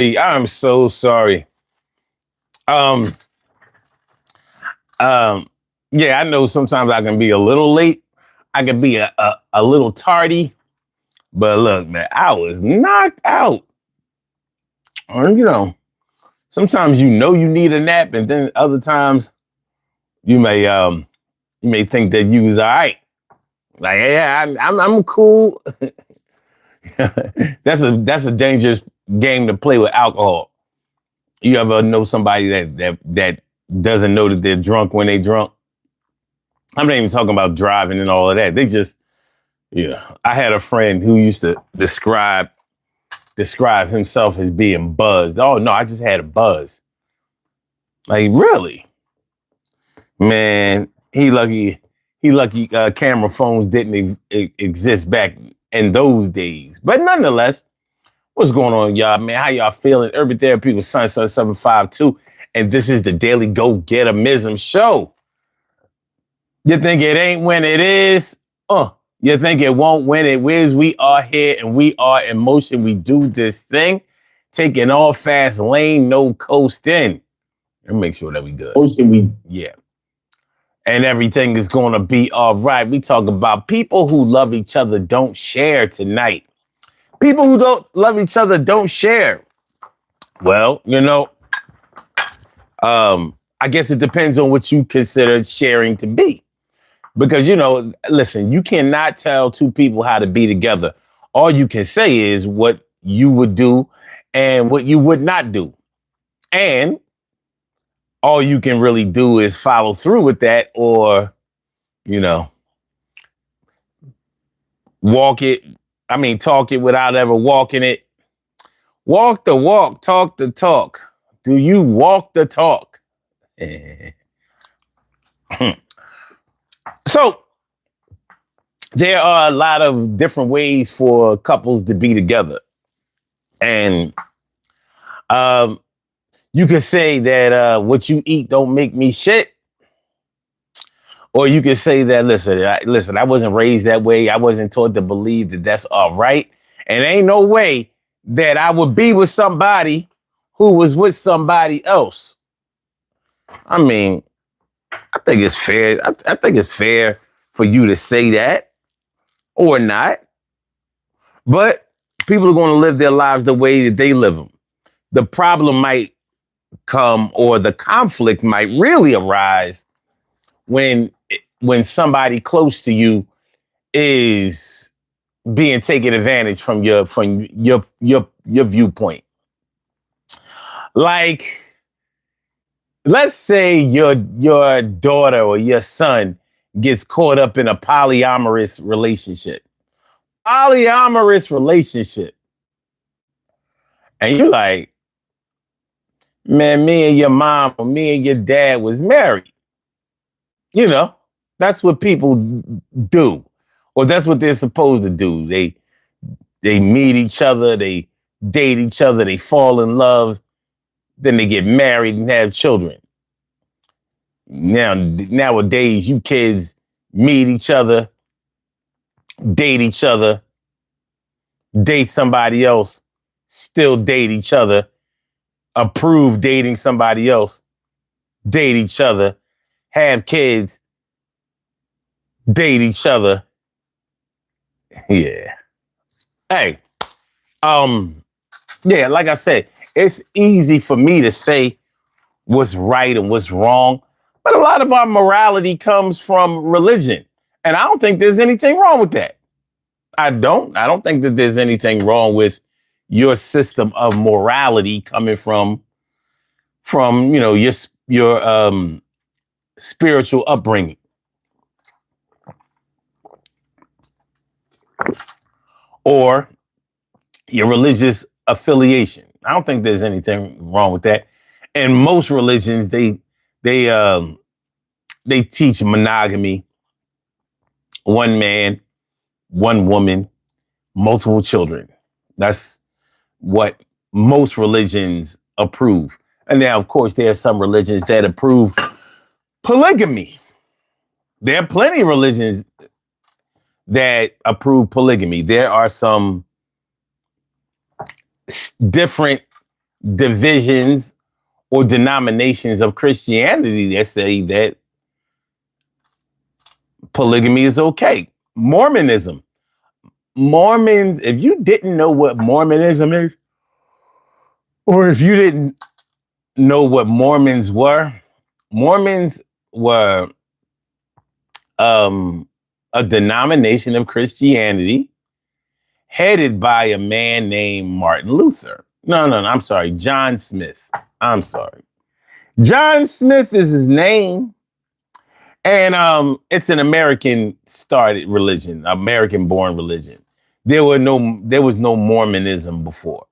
I'm so sorry. Um, um, yeah, I know sometimes I can be a little late. I can be a little tardy. But look, man, I was knocked out. Or, sometimes you need a nap, and then other times you may think that you was all right. Like, yeah, I'm cool. That's a dangerous game to play with alcohol. You ever know somebody that doesn't know that they're drunk when they drunk? I'm not even talking about driving and all of that. They just, I had a friend who used to describe himself as being buzzed. Oh no, I just had a buzz. Like, really? Man, he lucky camera phones didn't exist back in those days. But nonetheless, what's going on, y'all, man? How y'all feeling? Urban Therapy with Sunset 752. And this is the Daily Go Getimism show. You think it ain't when it is? You think it won't when it is? We are here and we are in motion. We do this thing. Taking all fast lane, no coasting. And make sure that we good. Yeah. And everything is going to be all right. We talk about people who love each other don't share tonight. People who don't love each other don't share. Well, I guess it depends on what you consider sharing to be. Because, listen, you cannot tell two people how to be together. All you can say is what you would do and what you would not do. And all you can really do is follow through with that or, talk it without ever walking it. Walk the walk, talk the talk. Do you walk the talk? So there are a lot of different ways for couples to be together. And you could say that what you eat don't make me shit. Or you could say that, listen, I wasn't raised that way. I wasn't taught to believe that that's all right. And ain't no way that I would be with somebody who was with somebody else. I mean, I think it's fair. I think it's fair for you to say that or not. But people are going to live their lives the way that they live them. The problem might come or the conflict might really arise when somebody close to you is being taken advantage from your viewpoint. Like, let's say your daughter or your son gets caught up in a polyamorous relationship. And you're like, man, me and your mom or me and your dad was married. That's what people do. Or that's what they're supposed to do. They meet each other, they date each other, they fall in love, then they get married and have children. Nowadays, you kids meet each other, date somebody else, still date each other, approve dating somebody else, date each other, have kids, date each other. Yeah. Hey, yeah, like I said, it's easy for me to say what's right and what's wrong, but a lot of our morality comes from religion. And I don't think there's anything wrong with that. I don't think that there's anything wrong with your system of morality coming from your spiritual upbringing. Or your religious affiliation. I don't think there's anything wrong with that. And most religions, they teach monogamy, one man, one woman, multiple children. That's what most religions approve. And now, of course, there are some religions that approve polygamy. There are plenty of religions that approve polygamy. There are some different divisions or denominations of Christianity that say that polygamy is okay. Mormonism. Mormons, if you didn't know what Mormonism is, or if you didn't know what Mormons were a denomination of Christianity headed by a man named Martin Luther. No, I'm sorry, John Smith. I'm sorry. John Smith is his name. And it's an American started religion, American born religion. There was no Mormonism before.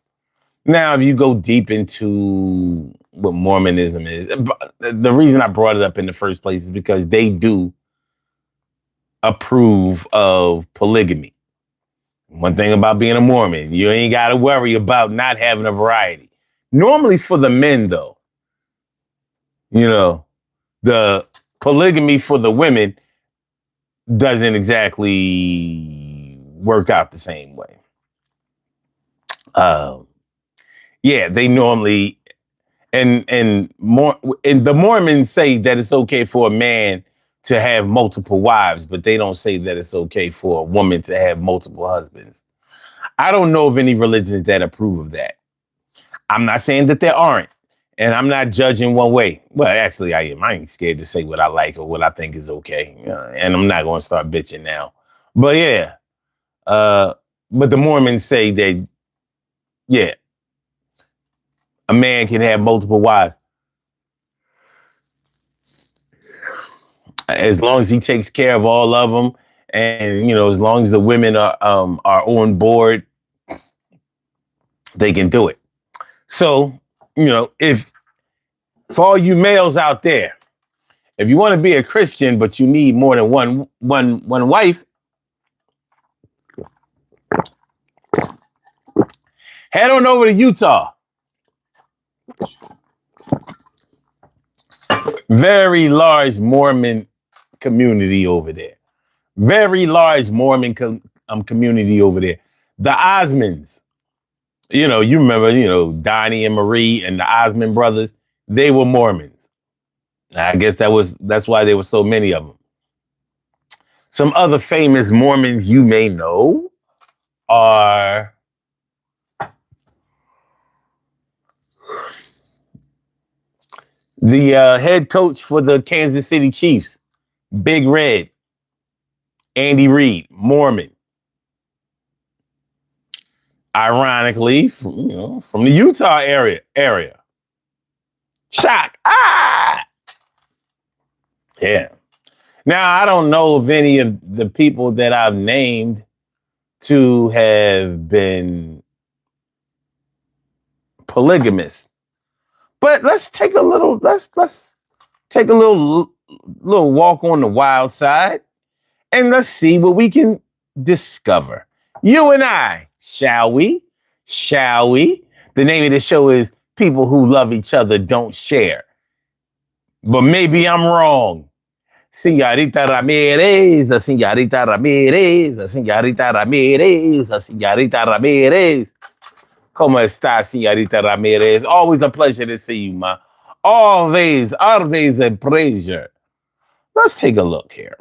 Now, if you go deep into what Mormonism is, the reason I brought it up in the first place is because they do approve of polygamy. One thing about being a Mormon, you ain't got to worry about not having a variety. Normally for the men, though, the polygamy for the women doesn't exactly work out the same way. They normally and the Mormons say that it's okay for a man to have multiple wives, but they don't say that it's okay for a woman to have multiple husbands. I don't know of any religions that approve of that. I'm not saying that there aren't, and I'm not judging one way. Well, actually, I am. I ain't scared to say what I like or what I think is okay, and I'm not going to start bitching now. But yeah, but the Mormons say that, yeah, a man can have multiple wives as long as he takes care of all of them, and as long as the women are on board, they can do it. So, if for all you males out there, if you want to be a Christian but you need more than one wife, head on over to Utah. Very large Mormon community over there. Very large Mormon community over there. The Osmonds, you remember, Donnie and Marie and the Osmond brothers, they were Mormons. I guess that's why there were so many of them. Some other famous Mormons you may know are the head coach for the Kansas City Chiefs, Big Red, Andy Reid, Mormon. Ironically, from the Utah area. Shock. Yeah. Now, I don't know of any of the people that I've named to have been polygamous. But let's take a little walk on the wild side, and let's see what we can discover. You and I, shall we? Shall we? The name of the show is People Who Love Each Other Don't Share. But maybe I'm wrong. Señorita Ramirez, Señorita Ramirez, Señorita Ramirez, Señorita Ramirez. ¿Cómo está, Señorita Ramirez? Always a pleasure to see you, ma. Always a pleasure. Let's take a look here.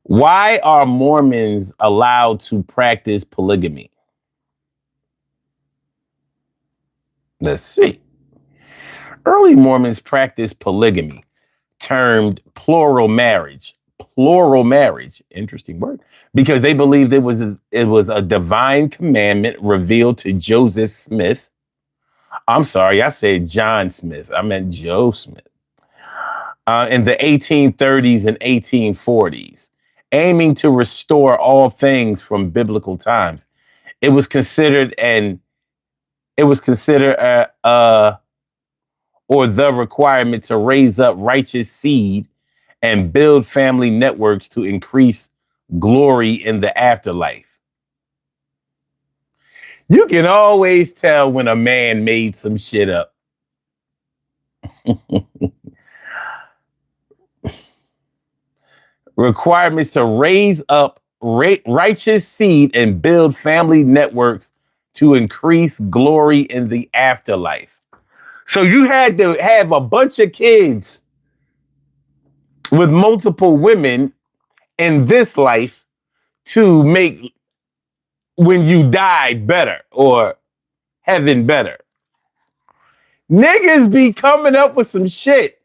Why are Mormons allowed to practice polygamy? Let's see. Early Mormons practiced polygamy, termed plural marriage. Plural marriage, interesting word, because they believed it was a divine commandment revealed to Joseph Smith. I'm sorry, I said John Smith. I meant Joe Smith. In the 1830s and 1840s, aiming to restore all things from biblical times. It was considered or the requirement to raise up righteous seed and build family networks to increase glory in the afterlife. You can always tell when a man made some shit up. Requirements to raise up righteous seed and build family networks to increase glory in the afterlife. So you had to have a bunch of kids with multiple women in this life to make when you die better or heaven better. Niggas be coming up with some shit.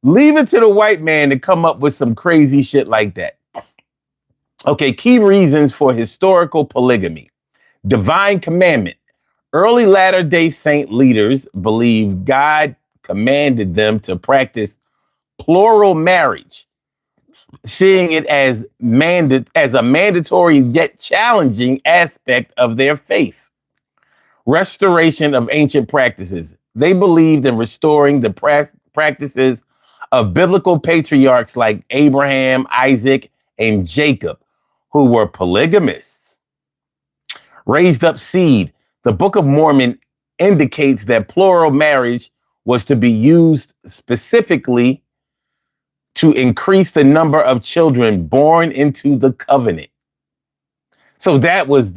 Leave it to the white man to come up with some crazy shit like that. Okay, key reasons for historical polygamy. Divine commandment. Early Latter-day Saint leaders believe God commanded them to practice plural marriage, seeing it as a mandatory yet challenging aspect of their faith. Restoration of ancient practices. They believed in restoring the practices of biblical patriarchs like Abraham, Isaac, and Jacob, who were polygamists. Raised up seed. The Book of Mormon indicates that plural marriage was to be used specifically to increase the number of children born into the covenant. So that was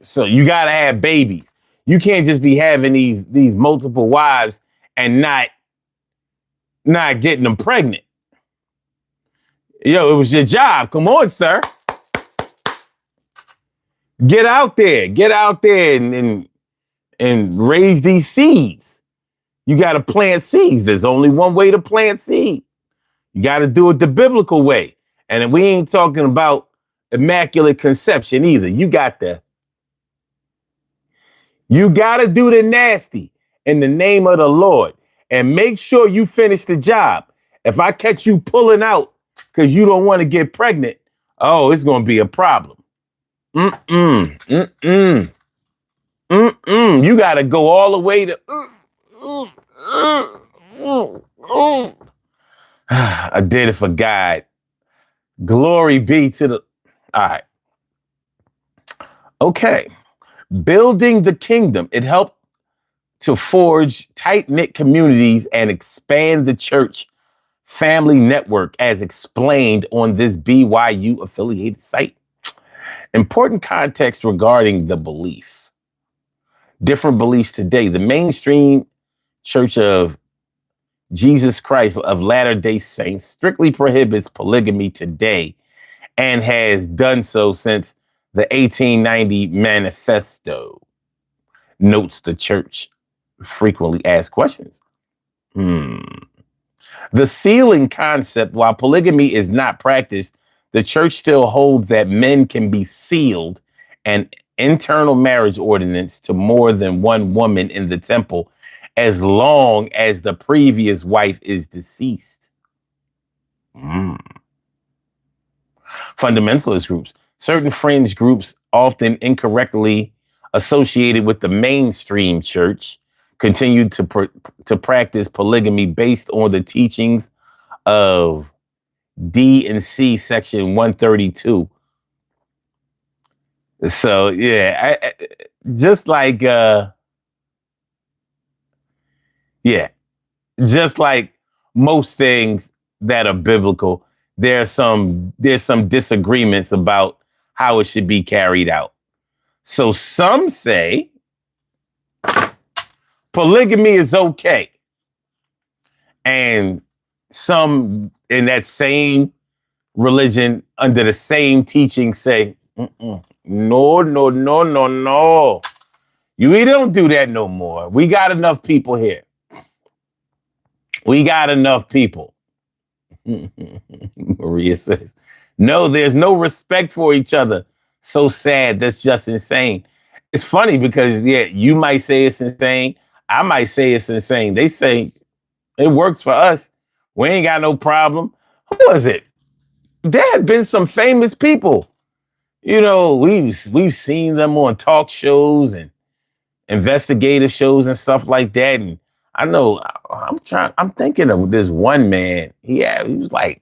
so you got to have babies. You can't just be having these multiple wives and not getting them pregnant. Yo, it was your job. Come on, sir. Get out there and raise these seeds. You got to plant seeds. There's only one way to plant seed. You got to do it the biblical way. And we ain't talking about immaculate conception either. You got to do the nasty in the name of the Lord and make sure you finish the job. If I catch you pulling out because you don't want to get pregnant, oh, it's going to be a problem. You got to go all the way to. I did it for God. Glory be to the. All right. Okay. Building the kingdom. It helped to forge tight-knit communities and expand the church family network as explained on this BYU affiliated site. Important context regarding the belief. Different beliefs today. The mainstream Church of Jesus Christ of Latter-day Saints strictly prohibits polygamy today and has done so since the 1890 Manifesto. Notes the church frequently asked questions. The sealing concept, while polygamy is not practiced, the church still holds that men can be sealed, an internal marriage ordinance to more than one woman in the temple, as long as the previous wife is deceased. Fundamentalist groups. Certain fringe groups, often incorrectly associated with the mainstream church, continue to practice polygamy based on the teachings of D and C section 132. So yeah, just like most things that are biblical, there's some disagreements about how it should be carried out. So some say polygamy is okay, and some in that same religion under the same teaching say, no. We don't do that no more. We got enough people here. We got enough people. Maria says, no, there's no respect for each other. So sad. That's just insane. It's funny because, yeah, you might say it's insane. I might say it's insane. They say it works for us. We ain't got no problem. Who was it? There have been some famous people. You know, we've seen them on talk shows and investigative shows and stuff like that. And I know I'm thinking of this one man. He was like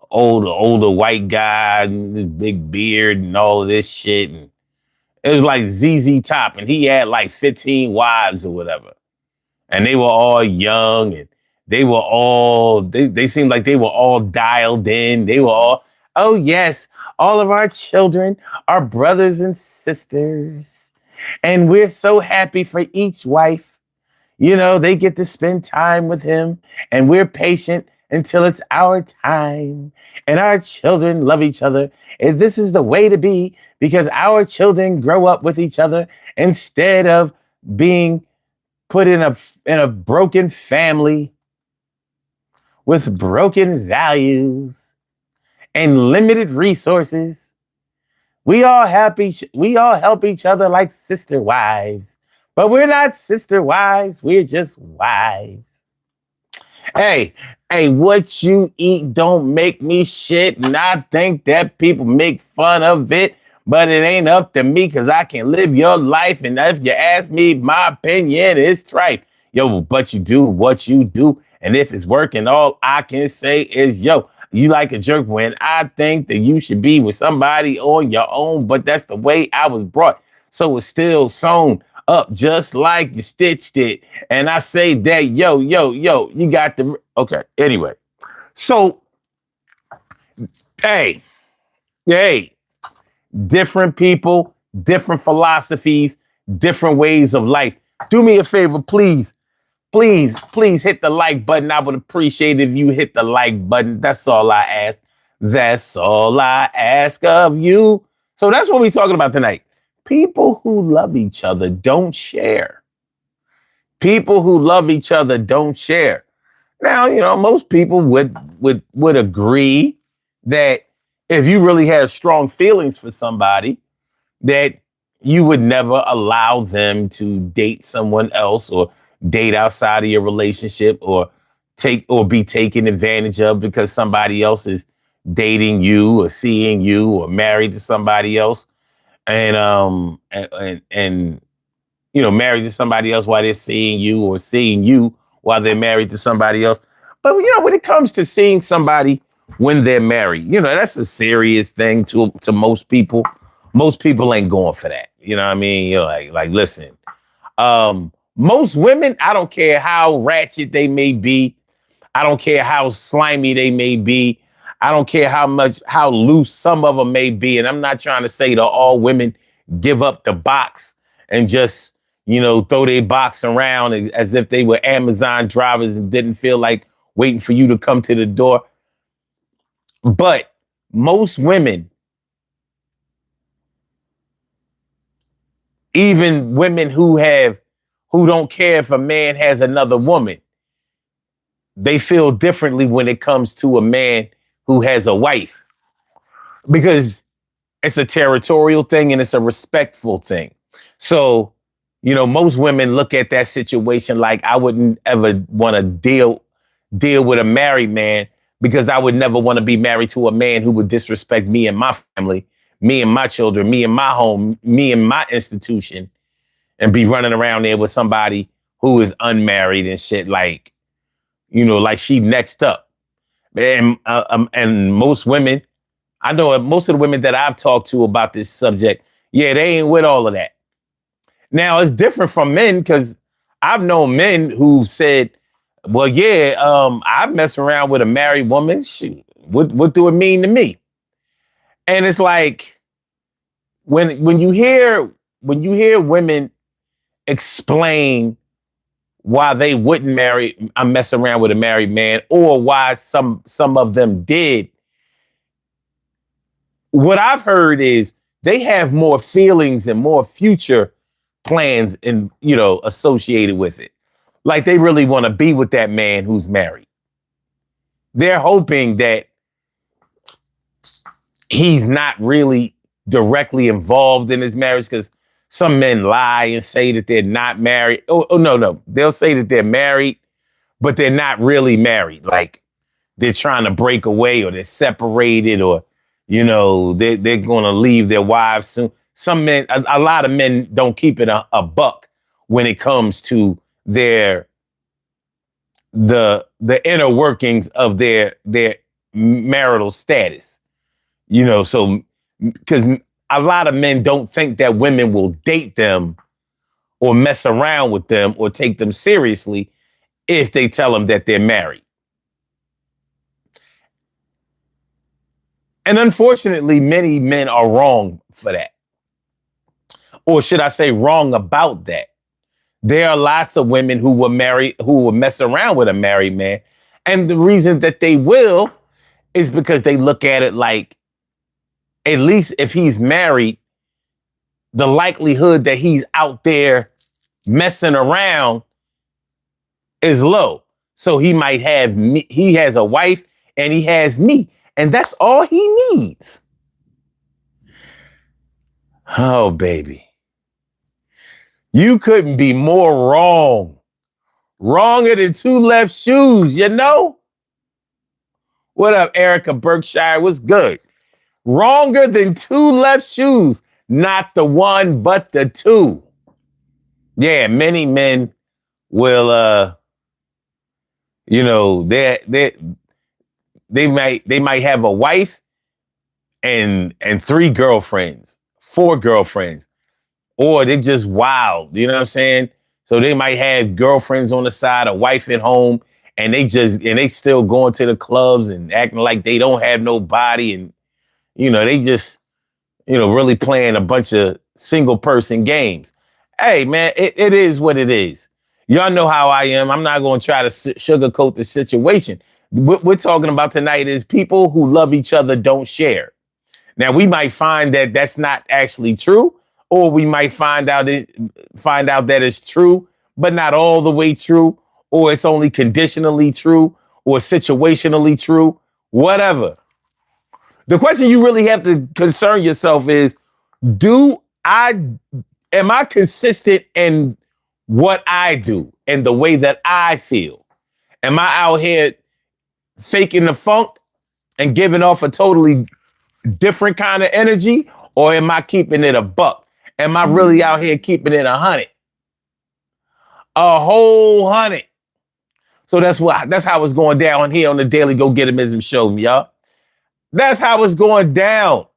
older white guy and this big beard and all of this shit. And it was like ZZ Top, and he had like 15 wives or whatever. And they were all young, and they were all, they seemed like they were all dialed in. They were all, oh yes, all of our children are brothers and sisters. And we're so happy for each wife. They get to spend time with him, and we're patient until it's our time. And our children love each other. And this is the way to be because our children grow up with each other instead of being put in a broken family with broken values and limited resources. We all help each other like sister wives, but we're not sister wives. We're just wives. Hey, hey, what you eat don't make me shit. And I think that people make fun of it, but it ain't up to me because I can live your life. And if you ask me my opinion, it's tripe. Yo, but you do what you do. And if it's working, all I can say is, yo, you like a jerk when I think that you should be with somebody on your own, but that's the way I was brought. So it's still sewn up just like you stitched it. And I say that, yo, you got the, okay, anyway. So, hey, different people, different philosophies, different ways of life. Do me a favor, please. Please hit the like button. I would appreciate if you hit the like button. That's all I ask. That's all I ask of you. So that's what we're talking about tonight. People who love each other don't share. People who love each other don't share. Now, most people would agree that if you really have strong feelings for somebody, that you would never allow them to date someone else or date outside of your relationship or be taken advantage of because somebody else is dating you or seeing you or married to somebody else and married to somebody else while they're seeing you or seeing you while they're married to somebody else. But when it comes to seeing somebody when they're married, that's a serious thing to most people. Most people ain't going for that. You know what I mean? You're like, listen, most women, I don't care how ratchet they may be. I don't care how slimy they may be. I don't care how loose some of them may be. And I'm not trying to say that all women give up the box and just, throw their box around as if they were Amazon drivers and didn't feel like waiting for you to come to the door. But most women, even women who don't care if a man has another woman, they feel differently when it comes to a man who has a wife because it's a territorial thing and it's a respectful thing. So, most women look at that situation like I wouldn't ever want to deal with a married man because I would never want to be married to a man who would disrespect me and my family, me and my children, me and my home, me and my institution, and be running around there with somebody who is unmarried and shit like she next up. And most women, I know most of the women that I've talked to about this subject, yeah, they ain't with all of that. Now it's different from men because I've known men who said, well, yeah, I mess around with a married woman. Shoot, what do it mean to me? And it's like when you hear women explain why they wouldn't mess around with a married man, or why some of them did. What I've heard is they have more feelings and more future plans and associated with it. Like they really want to be with that man who's married. They're hoping that he's not really directly involved in his marriage because some men lie and say that they're not married. Oh, no. They'll say that they're married, but they're not really married. Like they're trying to break away or they're separated or, they're going to leave their wives soon. Some men, a lot of men don't keep it a buck when it comes to the inner workings of their marital status. So because a lot of men don't think that women will date them or mess around with them or take them seriously if they tell them that they're married. And unfortunately, many men are wrong for that. or should I say wrong about that. There are lots of women who will mess around with a married man. And the reason that they will is because they look at it like, at least if he's married, the likelihood that he's out there messing around is low. So he might have me, he has a wife and he has me, and that's all he needs. Oh, baby. You couldn't be more wrong. Wronger than two left shoes, you know? What up, Erica Berkshire? What's good? Wronger than two left shoes. Not the one, but the two. Yeah, many men will they might have a wife and three girlfriends, four girlfriends, or they're just wild, you know what I'm saying? So they might have girlfriends on the side, a wife at home, and they still going to the clubs and acting like they don't have nobody, and they just really playing a bunch of single person games. Hey, man, it is what it is. Y'all know how I am. I'm not going to try to sugarcoat the situation. What we're talking about tonight is people who love each other don't share. Now, we might find that that's not actually true, or we might find out that it's true, but not all the way true, or it's only conditionally true, or situationally true, whatever. The question you really have to concern yourself is, am I consistent in what I do and the way that I feel? Am I out here faking the funk and giving off a totally different kind of energy, or am I keeping it a buck? Am I really out here keeping it 100? A whole 100. So that's how it's going down here on the Daily Go Getimism show, y'all. That's how it's going down.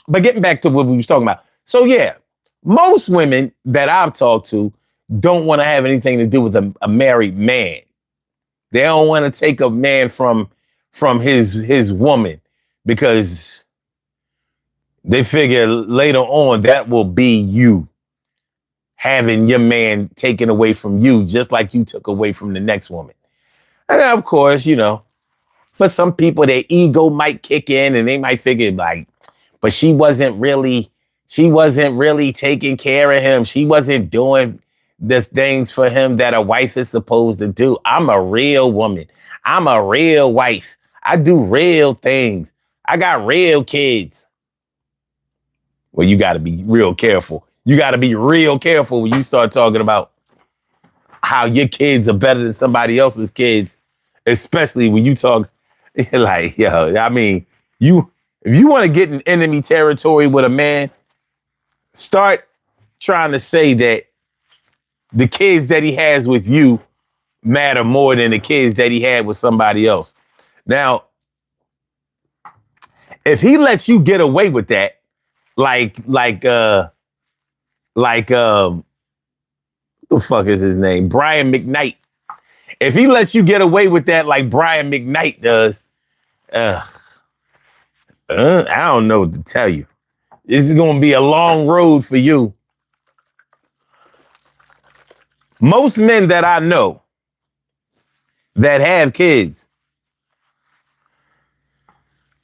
But getting back to what we was talking about. So yeah, most women that I've talked to don't want to have anything to do with a married man. They don't want to take a man from his woman, because they figure later on that will be you having your man taken away from you, just like you took away from the next woman. And of course, for some people, their ego might kick in and they might figure like, but she wasn't really taking care of him. She wasn't doing the things for him that a wife is supposed to do. I'm a real woman. I'm a real wife. I do real things. I got real kids. Well, you got to be real careful. You got to be real careful when you start talking about how your kids are better than somebody else's kids, especially when you talk like, yo, I mean, if you want to get in enemy territory with a man, start trying to say that the kids that he has with you matter more than the kids that he had with somebody else. Now, if he lets you get away with that, like what the fuck is his name? Brian McKnight. If he lets you get away with that like Brian McKnight does, I don't know what to tell you. This is going to be a long road for you. Most men that I know that have kids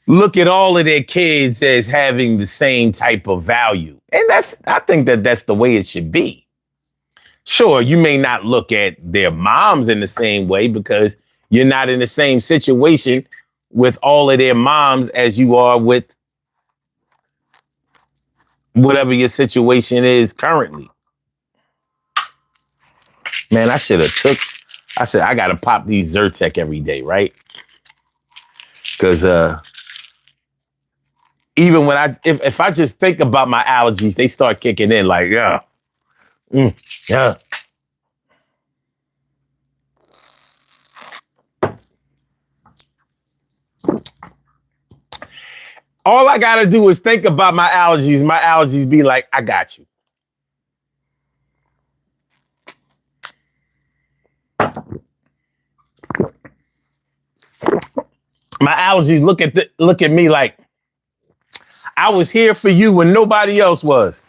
look at all of their kids as having the same type of value. And I think that's the way it should be. Sure, you may not look at their moms in the same way because you're not in the same situation with all of their moms as you are with whatever your situation is currently. Man, I got to pop these Zyrtec every day, right? Because even when if I just think about my allergies, they start kicking in like, yeah. Yeah. All I got to do is think about my allergies. My allergies be like, I got you. My allergies look at me like, I was here for you when nobody else was.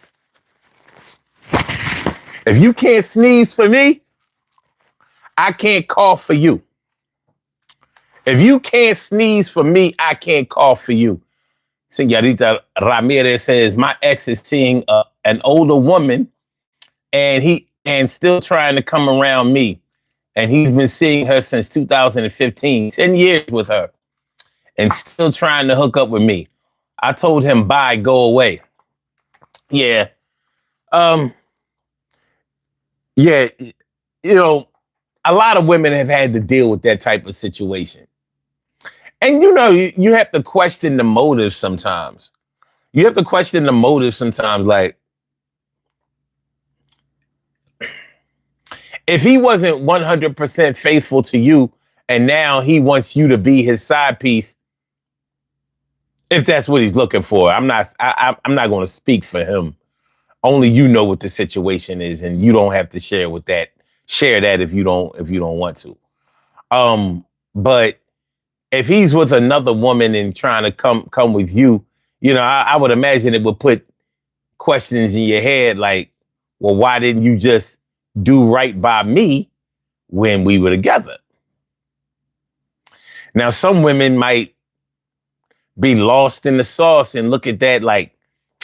If you can't sneeze for me, I can't cough for you. If you can't sneeze for me, I can't cough for you. Señorita Ramirez says, my ex is seeing an older woman and still trying to come around me. And he's been seeing her since 2015, 10 years with her, and still trying to hook up with me. I told him, bye, go away. Yeah. Yeah, you know, a lot of women have had to deal with that type of situation. And, you know, you have to question the motive sometimes. You have to question the motive sometimes. Like, if he wasn't 100% faithful to you and now he wants you to be his side piece, if that's what he's looking for, I'm not going to speak for him. Only you know what the situation is, and you don't have to share that if you don't want to. But if he's with another woman and trying to come with you, you know, I would imagine it would put questions in your head like, well, why didn't you just do right by me when we were together? Now, some women might be lost in the sauce and look at that like,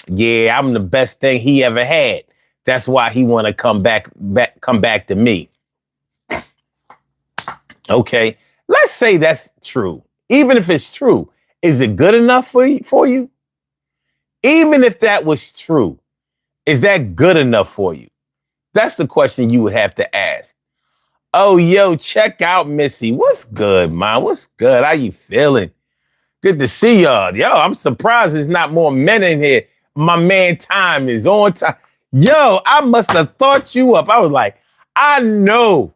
yeah, I'm the best thing he ever had. That's why he want to come back to me. Okay, let's say that's true. Even if it's true, is it good enough for you? Even if that was true, is that good enough for you? That's the question you would have to ask. Oh, yo, check out Missy. What's good, man? What's good? How you feeling? Good to see y'all. Yo, I'm surprised there's not more men in here. My man Time is on time. Yo, I must have thought you up. I was like, I know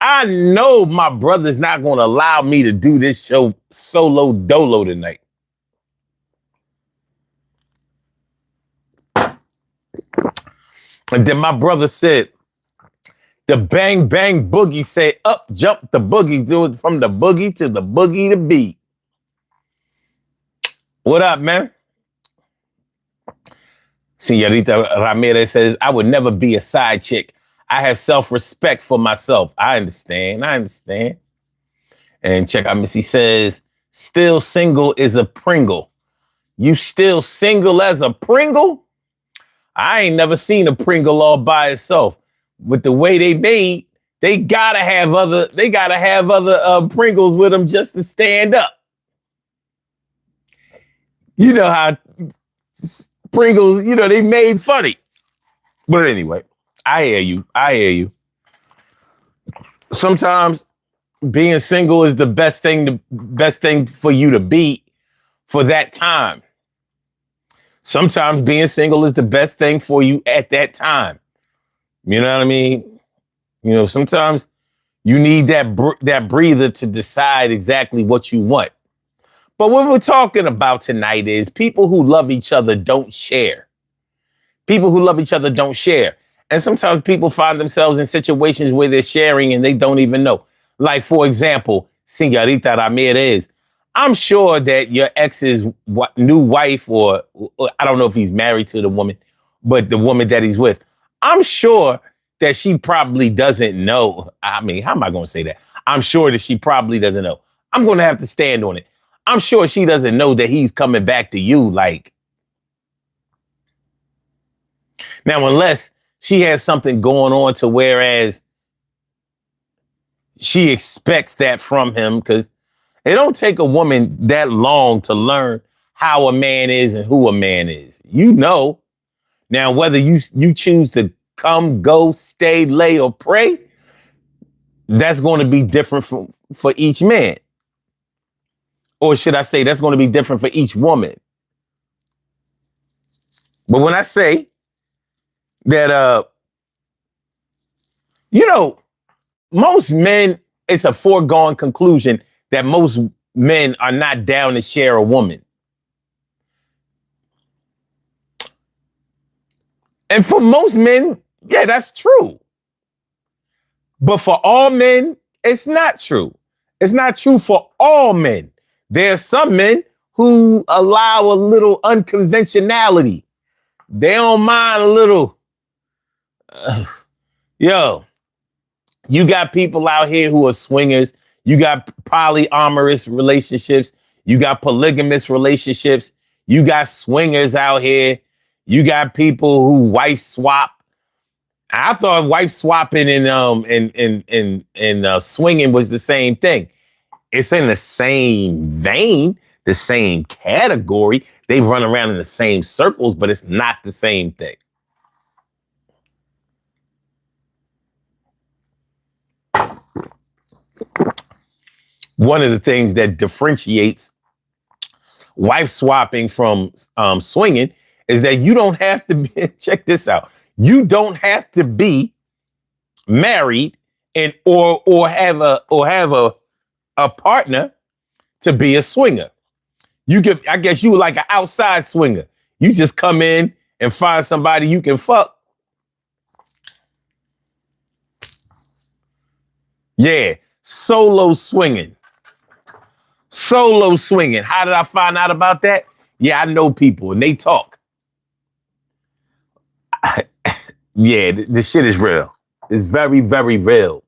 my brother's not going to allow me to do this show solo dolo tonight. And then my brother said, the bang bang boogie said, up jump the boogie, do it from the boogie to the boogie to beat. What up, man? Señorita Ramirez says, I would never be a side chick. I have self-respect for myself. I understand. And check out Missy says, still single is a Pringle. You still single as a Pringle? I ain't never seen a Pringle all by itself. With the way they made, they gotta have other Pringles with them just to stand up. You know how Pringles, you know, they made funny. But anyway, I hear you. Sometimes being single is the best thing for you to be for that time. Sometimes being single is the best thing for you at that time. You know what I mean? You know, sometimes you need that breather to decide exactly what you want. But what we're talking about tonight is people who love each other don't share. People who love each other don't share. And sometimes people find themselves in situations where they're sharing and they don't even know. Like, for example, Señorita Ramirez, I'm sure that your ex's new wife, or I don't know if he's married to the woman, but the woman that he's with, I'm sure that she probably doesn't know. I mean, how am I going to say that? I'm sure that she probably doesn't know. I'm going to have to stand on it. I'm sure she doesn't know that he's coming back to you. Like, now, unless she has something going on to whereas she expects that from him, because it don't take a woman that long to learn how a man is and who a man is. You know. Now, whether you choose to come, go, stay, lay, or pray, that's going to be different for each man. Or should I say that's going to be different for each woman. But when I say that, you know, most men, it's a foregone conclusion that most men are not down to share a woman. And for most men, yeah, that's true. But for all men, it's not true. It's not true for all men. There are some men who allow a little unconventionality. They don't mind a little Yo, you got people out here who are swingers. You got polyamorous relationships. You got polygamous relationships. You got swingers out here. You got people who wife swap. I thought wife swapping and swinging was the same thing. It's in the same vein, the same category. They run around in the same circles, but it's not the same thing. One of the things that differentiates wife swapping from swinging is that you don't have to be, check this out. You don't have to be married and or have a partner to be a swinger. You could, I guess you were like an outside swinger. You just come in and find somebody you can fuck. Yeah, solo swinging. Solo swinging. How did I find out about that? Yeah, I know people and they talk. Yeah, this shit is real. It's very, very real.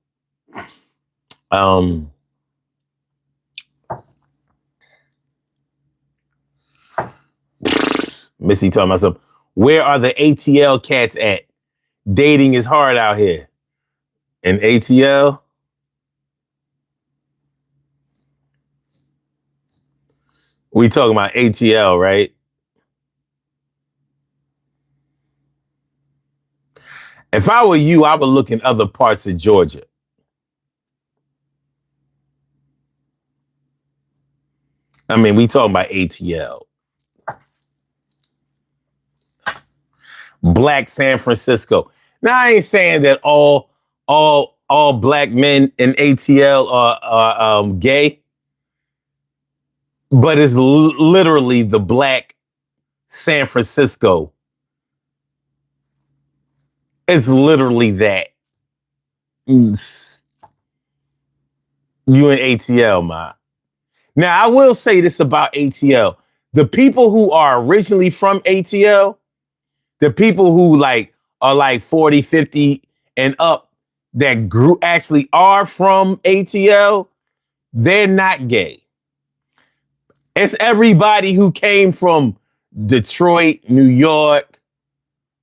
Missy telling myself, where are the ATL cats at? Dating is hard out here. And ATL? We talking about ATL, right? If I were you, I would look in other parts of Georgia. I mean, we talking about ATL. Black San Francisco. Now, I ain't saying that all black men in ATL are gay, but it's literally the black San Francisco. It's literally that. You in ATL, man. Now, I will say this about ATL. The people who are originally from ATL, the people who are like 40, 50 and up that actually are from ATL, they're not gay. It's everybody who came from Detroit, New York,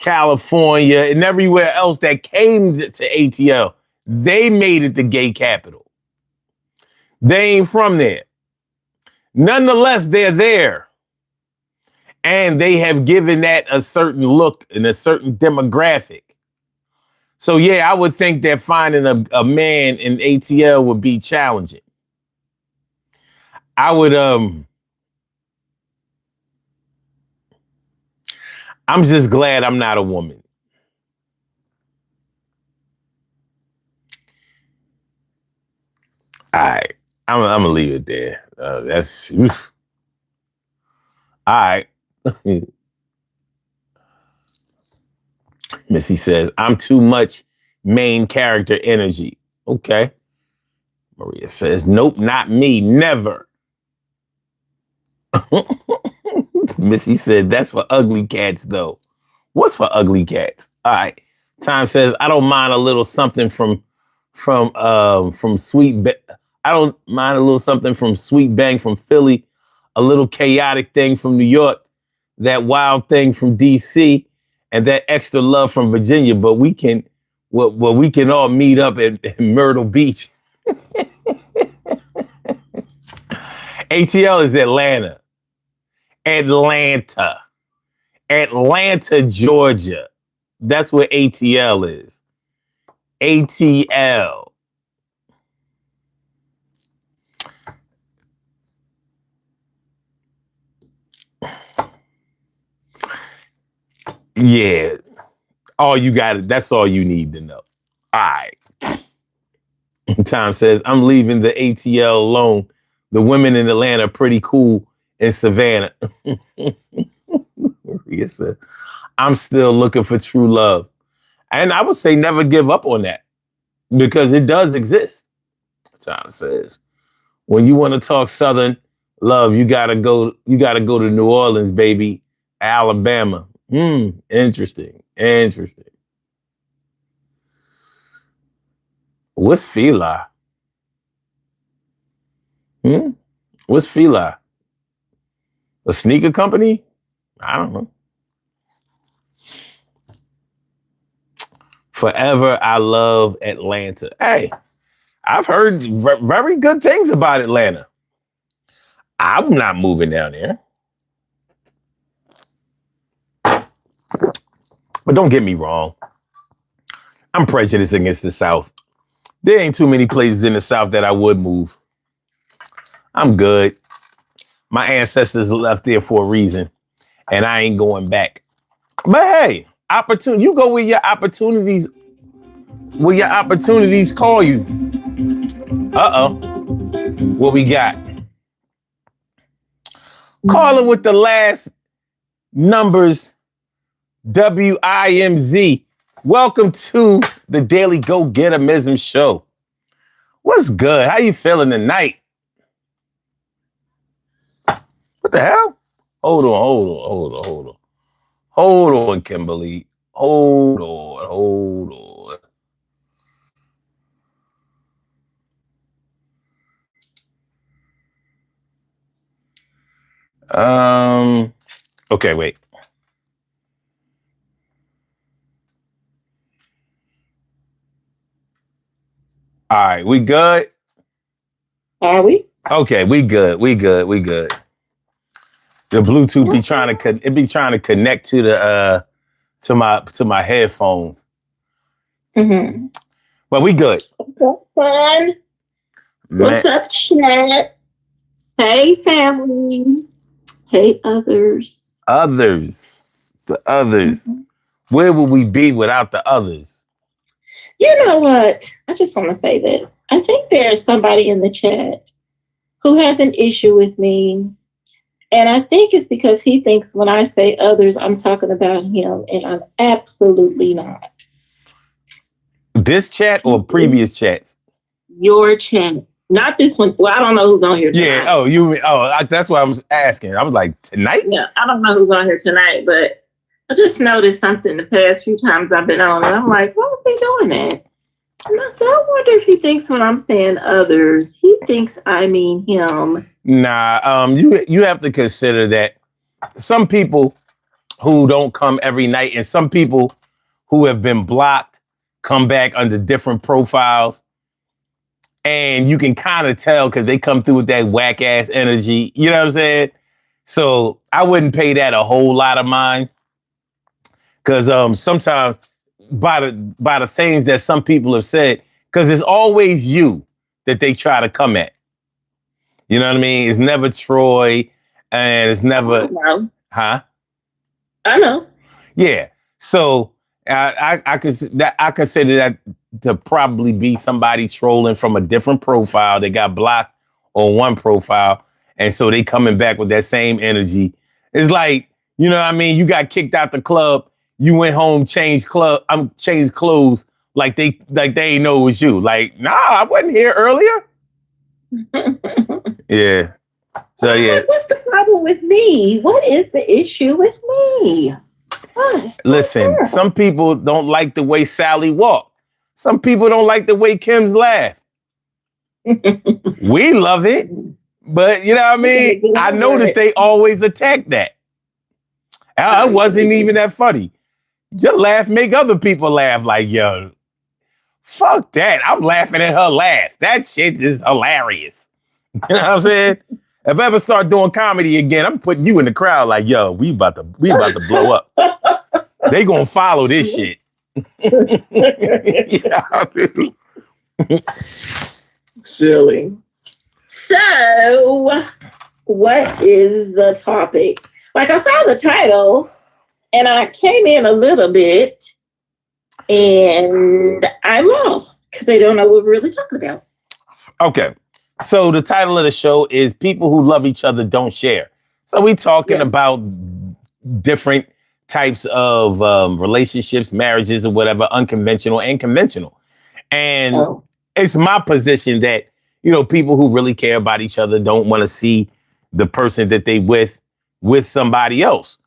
California, and everywhere else that came to ATL. They made it the gay capital. They ain't from there. Nonetheless, they're there. And they have given that a certain look and a certain demographic. So, yeah, I would think that finding a man in ATL would be challenging. I would, I'm just glad I'm not a woman. All right. I'm going to leave it there. That's, oof. All right. Missy says, I'm too much main character energy. Okay. Maria says, nope, not me. Never. Missy said, that's for ugly cats, though. What's for ugly cats? All right. Time says, I don't mind a little something from Sweet. I don't mind a little something from Sweet Bang from Philly, a little chaotic thing from New York, that wild thing from DC, and that extra love from Virginia. But we can all meet up at Myrtle Beach. ATL is Atlanta. Atlanta, Georgia. That's where ATL is. ATL. Yeah. That's all you need to know. All right. Tom says, I'm leaving the ATL alone. The women in Atlanta are pretty cool in Savannah. Maria said, I'm still looking for true love. And I would say never give up on that because it does exist. Tom says, when you want to talk Southern love, you gotta go to New Orleans, baby. Alabama. Interesting. What's Fila? What's Fila? A sneaker company? I don't know. Forever, I love Atlanta. Hey, I've heard very good things about Atlanta. I'm not moving down there. But don't get me wrong. I'm prejudiced against the South. There ain't too many places in the South that I would move. I'm good. My ancestors left there for a reason, and I ain't going back. But hey, opportunity. You go where your opportunities call you. What we got? Calling with the last numbers, WIMZ. Welcome to the Daily Go-Getterism Show. What's good? How you feeling tonight? What the hell? Hold on, Kimberly. Hold on. Okay, wait. All right, we good? Are we? Okay, we good. The Bluetooth be trying to connect to the to my headphones. Mm-hmm. But we good. What's fun? What's up, chat? Hey, family. Hey, others. The others. Mm-hmm. Where would we be without the others? You know what? I just want to say this. I think there's somebody in the chat who has an issue with me. And I think it's because he thinks when I say others, I'm talking about him. And I'm absolutely not. This chat or previous chats? Your chat. Not this one. Well, I don't know who's on here tonight. Yeah. That's what I was asking. I was like, tonight? Yeah, I don't know who's on here tonight, but I just noticed something the past few times I've been on, and I'm like, why is he doing that? And I said, I wonder if he thinks when I'm saying others, he thinks I mean him. Nah, you have to consider that some people who don't come every night and some people who have been blocked come back under different profiles. And you can kind of tell because they come through with that whack ass energy. You know what I'm saying? So I wouldn't pay that a whole lot of mind. Because sometimes by the things that some people have said, because it's always you that they try to come at. You know what I mean? It's never Troy, and it's never. Huh? I know. Yeah. So I consider that to probably be somebody trolling from a different profile. They got blocked on one profile, and so they coming back with that same energy. It's like, you know what I mean? You got kicked out the club. You went home, changed clothes like they ain't know it was you. Like, nah, I wasn't here earlier. Yeah. So yeah. What's the problem with me? What is the issue with me? Listen, some people don't like the way Sally walked. Some people don't like the way Kim's laugh. We love it, but you know what I mean? I noticed they always attack that. It wasn't even that funny. Your laugh make other people laugh. Like, yo, fuck that. I'm laughing at her laugh. That shit is hilarious. You know what I'm saying? If I ever start doing comedy again, I'm putting you in the crowd like, yo, we about to blow up. They gonna follow this shit. Yeah. Silly. So, what is the topic? Like, I saw the title and I came in a little bit and I lost because they don't know what we're really talking about. Okay. So the title of the show is People Who Love Each Other Don't Share. So we talking about different types of relationships, marriages or whatever, unconventional and conventional. And it's my position that, you know, people who really care about each other don't want to see the person that they with somebody else.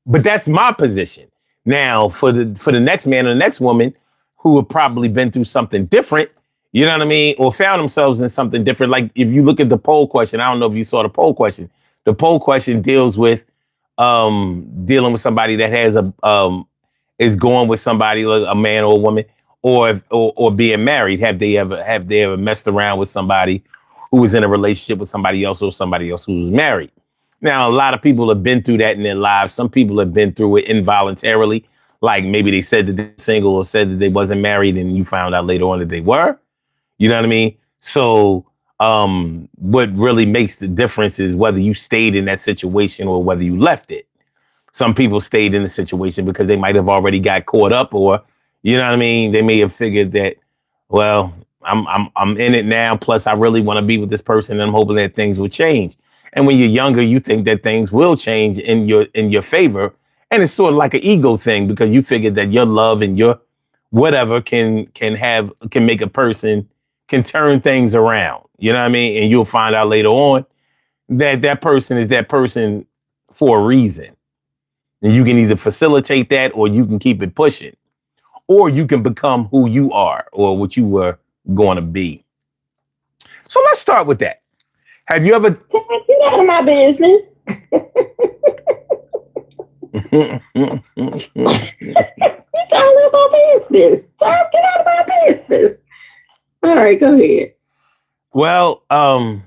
But that's my position. Now, for the next man or the next woman who have probably been through something different, You know what I mean? Or found themselves in something different. Like if you look at the poll question, I don't know if you saw the poll question. The poll question deals with dealing with somebody that has is going with somebody like a man or a woman, or being married. Have they ever messed around with somebody who was in a relationship with somebody else, or somebody else who was married? Now, a lot of people have been through that in their lives. Some people have been through it involuntarily. Like maybe they said that they're single or said that they wasn't married, and you found out later on that they were. You know what I mean? So what really makes the difference is whether you stayed in that situation or whether you left it. Some people stayed in the situation because they might have already got caught up, or, you know what I mean? They may have figured that, well, I'm in it now. Plus, I really want to be with this person, and I'm hoping that things will change. And when you're younger, you think that things will change in your favor. And it's sort of like an ego thing, because you figure that your love and your whatever can make a person, can turn things around. You know what I mean? And you'll find out later on that that person is that person for a reason. And you can either facilitate that, or you can keep it pushing, or you can become who you are or what you were going to be. So let's start with that. Have you ever... Get out of my business. It's all about business. Get out of my business. All right, go ahead. Well, no,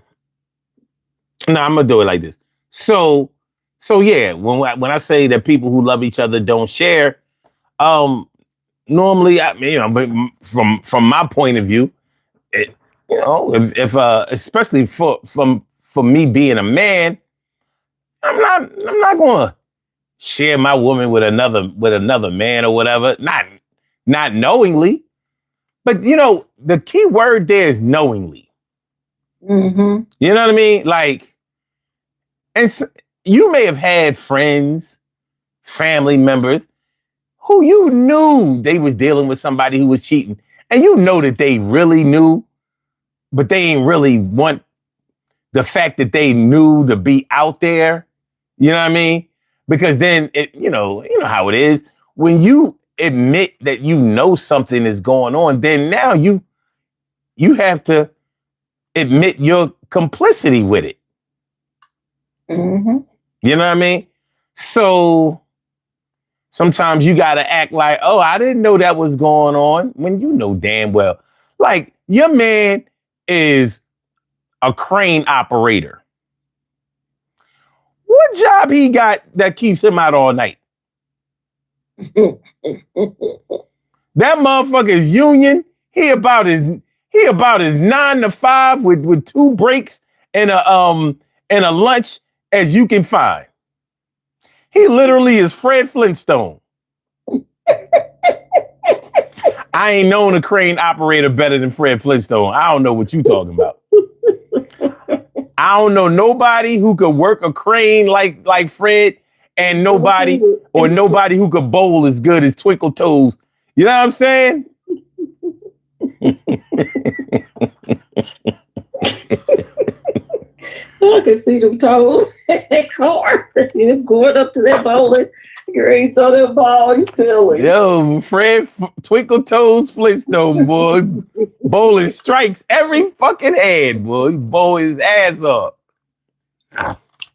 I'm gonna do it like this. So yeah, when I say that people who love each other don't share, normally, I mean, you know, from my point of view, you know, if especially for me being a man, I'm not gonna share my woman with another man or whatever, not knowingly. But, you know, the key word there is knowingly. Mm-hmm. You know what I mean? Like, and you may have had friends, family members who you knew they was dealing with somebody who was cheating. And you know that they really knew, but they ain't really want the fact that they knew to be out there. You know what I mean? Because then, you know how it is. When you admit that you know something is going on, then now you have to admit your complicity with it. Mm-hmm. You know what I mean? So sometimes you got to act like, oh, I didn't know that was going on, when you know damn well. Like, your man is a crane operator. What job he got that keeps him out all night? That motherfucker's union. He about his 9 to 5 with 2 breaks and a lunch as you can find. He literally is Fred Flintstone. I ain't known a crane operator better than Fred Flintstone. I don't know what you talking about. I don't know nobody who could work a crane like Fred, and nobody who could bowl as good as Twinkle Toes. You know what I'm saying? I can see them toes in that car. Them going up to that bowling. You ain't saw that ball, you silly. Yo, Fred Twinkle Toes Flintstone, boy. Bowling strikes every fucking head, boy. He bowl his ass up.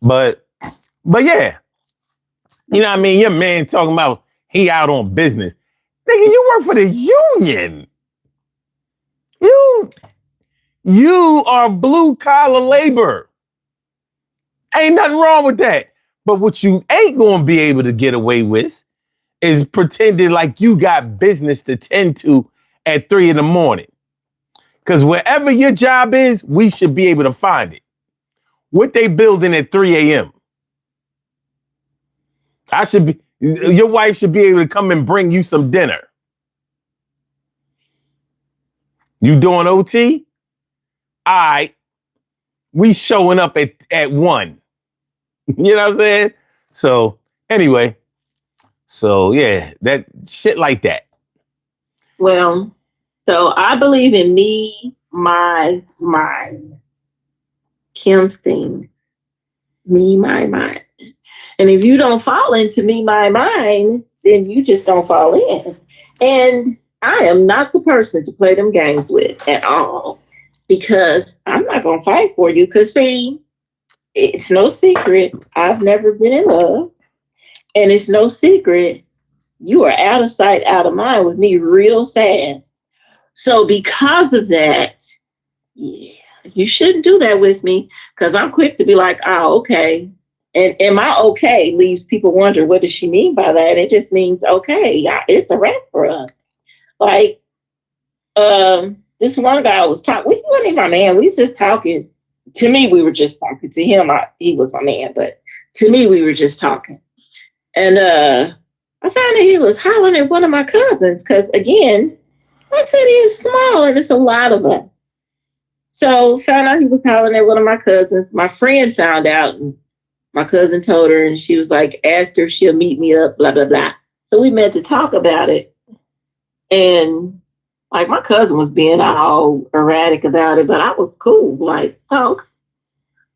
But yeah. You know what I mean? Your man talking about he out on business. Nigga, you work for the union. You are blue collar labor. Ain't nothing wrong with that. But what you ain't gonna be able to get away with is pretending like you got business to tend to at 3 a.m. Because wherever your job is, we should be able to find it. What they building at 3 a.m. Your wife should be able to come and bring you some dinner. You doing OT? All right. We showing up at 1. You know what I'm saying? So anyway, yeah, that shit like that. Well, so I believe in me, my mind. Kim's things. Me, my mind. And if you don't fall into me, my mind, then you just don't fall in. And I am not the person to play them games with at all, because I'm not going to fight for you. Because, see, it's no secret I've never been in love. And it's no secret you are out of sight, out of mind with me real fast. So, because of that, yeah, you shouldn't do that with me, because I'm quick to be like, oh, okay. And my okay leaves people wondering, what does she mean by that? It just means, okay, yeah, it's a wrap for us. Like, this one guy was talking. He wasn't even my man. We was just talking. To me, we were just talking. To him, he was my man. But to me, we were just talking. And I found that he was hollering at one of my cousins because, again, my city is small and it's a lot of us. So found out he was hollering at one of my cousins. My friend found out, and my cousin told her, and she was like, ask her if she'll meet me up, blah, blah, blah. So we met to talk about it. And like, my cousin was being all erratic about it, but I was cool, like, talk.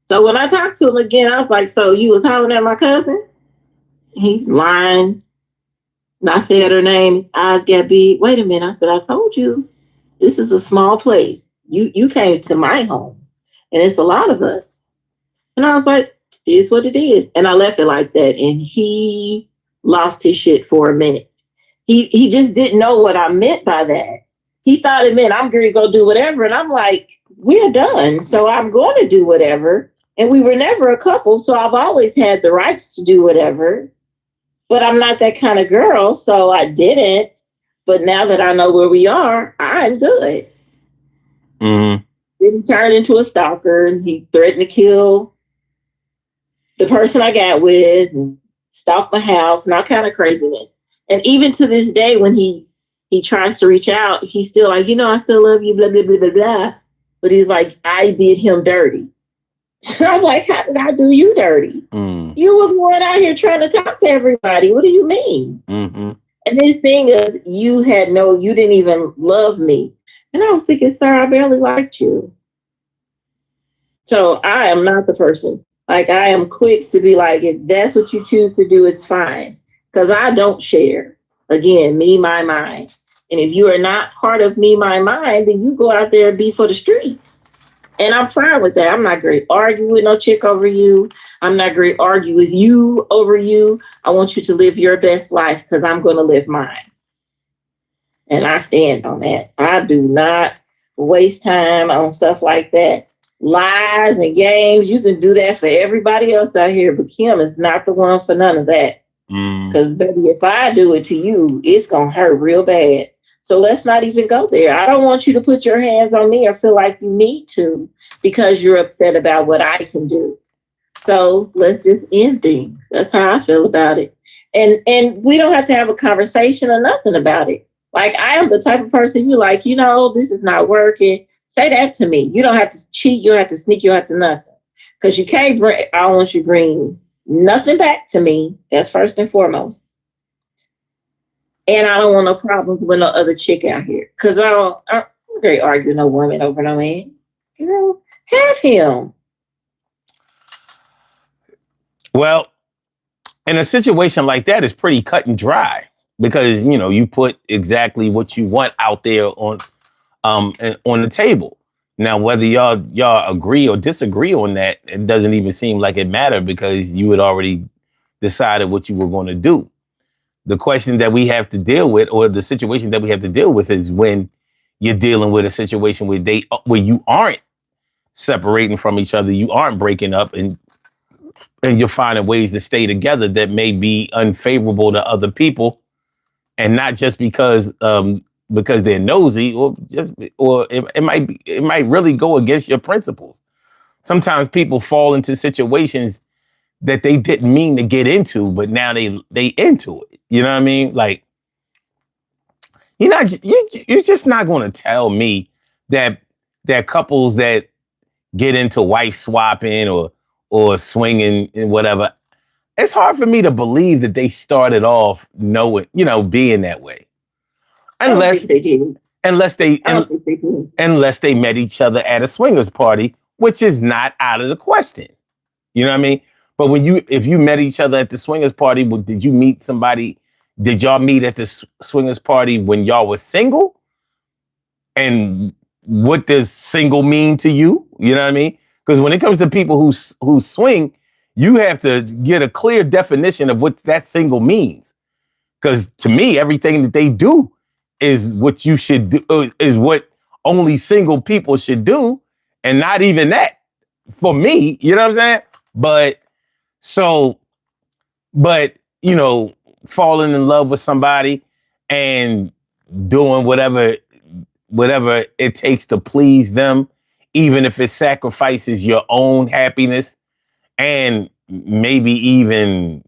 So when I talked to him again, I was like, so you was hollering at my cousin? He's lying. And I said her name, eyes got big. Wait a minute. I said, I told you, this is a small place. You came to my home, and it's a lot of us. And I was like, it's what it is. And I left it like that. And he lost his shit for a minute. He just didn't know what I meant by that. He thought it meant I'm going to go do whatever. And I'm like, we're done. So I'm going to do whatever. And we were never a couple. So I've always had the rights to do whatever. But I'm not that kind of girl. So I didn't. But now that I know where we are, I'm good. Mm-hmm. Didn't turn into a stalker. And he threatened to kill the person I got with and stalk my house and all kind of craziness. And even to this day, when he tries to reach out, he's still like, I still love you, blah, blah, blah, blah, blah. But he's like, I did him dirty. I'm like, how did I do you dirty? Mm. You were going out here trying to talk to everybody. What do you mean? Mm-hmm. And his thing is, you didn't even love me. And I was thinking, sir, I barely liked you. So I am not the person. Like, I am quick to be like, if that's what you choose to do, it's fine. Because I don't share. Again, me, my, mine. And if you are not part of me, my, mine, then you go out there and be for the streets. And I'm fine with that. I'm not great argue with no chick over you. I'm not great argue with you over you. I want you to live your best life because I'm going to live mine. And I stand on that. I do not waste time on stuff like that. Lies and games, you can do that for everybody else out here, but Kim is not the one for none of that. Because, baby, if I do it to you, it's going to hurt real bad. So let's not even go there. I don't want you to put your hands on me or feel like you need to because you're upset about what I can do. So let's just end things. That's how I feel about it. And we don't have to have a conversation or nothing about it. Like, I am the type of person you like, this is not working. Say that to me. You don't have to cheat. You don't have to sneak. You don't have to nothing. Because you can't I don't want you to bring nothing back to me. That's first and foremost. And I don't want no problems with no other chick out here. Because I'm very arguing no woman over no man. Have him. Well, in a situation like that, it's pretty cut and dry. Because, you put exactly what you want out there on the table. Now, whether y'all agree or disagree on that, it doesn't even seem like it mattered because you had already decided what you were going to do. The question that we have to deal with, or the situation that we have to deal with, is when you're dealing with a situation where you aren't separating from each other, you aren't breaking up, and you're finding ways to stay together that may be unfavorable to other people, and not just because they're nosy, or it might really go against your principles. Sometimes people fall into situations that they didn't mean to get into, but now they into it. You know what I mean? Like, you're just not going to tell me that couples that get into wife swapping or swinging and whatever, it's hard for me to believe that they started off being that way. Unless they did. Unless they met each other at a swingers party, which is not out of the question. You know what I mean? But if you met each other at the swingers party, did you meet somebody did y'all meet at the swingers party when y'all was single? And what does single mean to you? You know what I mean? Because when it comes to people who swing, you have to get a clear definition of what that single means. Because to me, everything that they do is what you should do, is what only single people should do, and not even that for me. You know what I'm saying? But so, but you know, falling in love with somebody and doing whatever it takes to please them, even if it sacrifices your own happiness and maybe even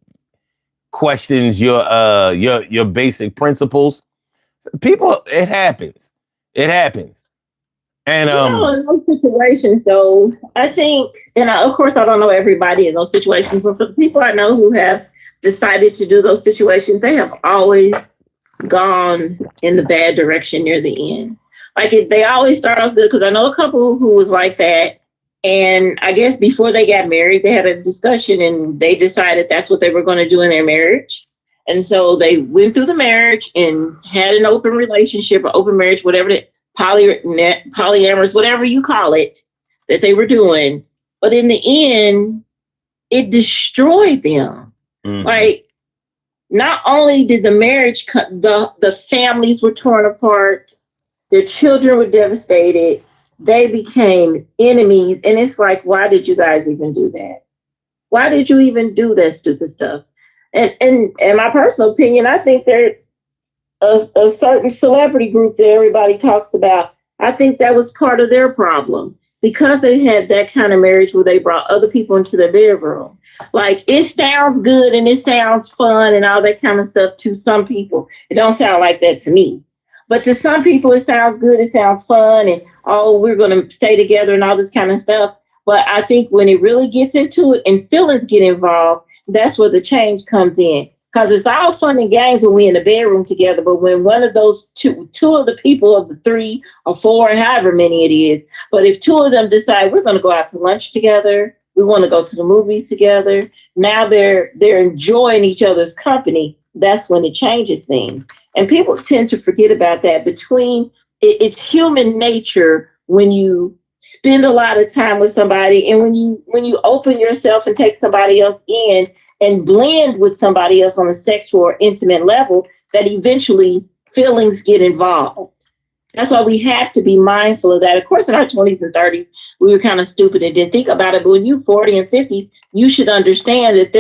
questions your basic principles. People, it happens. It happens. And in those situations, though, I think, and of course, I don't know everybody in those situations, but for the people I know who have decided to do those situations, they have always gone in the bad direction near the end. Like they always start off good, because I know a couple who was like that. And I guess before they got married, they had a discussion and they decided that's what they were going to do in their marriage. And so they went through the marriage and had an open relationship or open marriage, whatever the polyamorous, whatever you call it, that they were doing. But in the end, it destroyed them. Mm-hmm. Like, not only did the marriage, the families were torn apart, their children were devastated, they became enemies. And it's like, why did you guys even do that? Why did you even do that stupid stuff? And in my personal opinion, I think there's a certain celebrity group that everybody talks about. I think that was part of their problem, because they had that kind of marriage where they brought other people into their bedroom. Like, it sounds good and it sounds fun and all that kind of stuff to some people. It don't sound like that to me. But to some people, it sounds good, it sounds fun, and oh, we're going to stay together and all this kind of stuff. But I think when it really gets into it and feelings get involved, that's where the change comes in. Because it's all fun and games when we're in the bedroom together, but when one of those two of the people of the 3 or 4, however many it is, but if 2 of them decide we're going to go out to lunch together, we want to go to the movies together, now they're enjoying each other's company, that's when it changes things. And people tend to forget about that. It's human nature when you spend a lot of time with somebody, and when you open yourself and take somebody else in and blend with somebody else on a sexual or intimate level, that eventually feelings get involved. That's why we have to be mindful of that. Of course, in our 20s and 30s, we were kind of stupid and didn't think about it. But when you're 40 and 50, you should understand that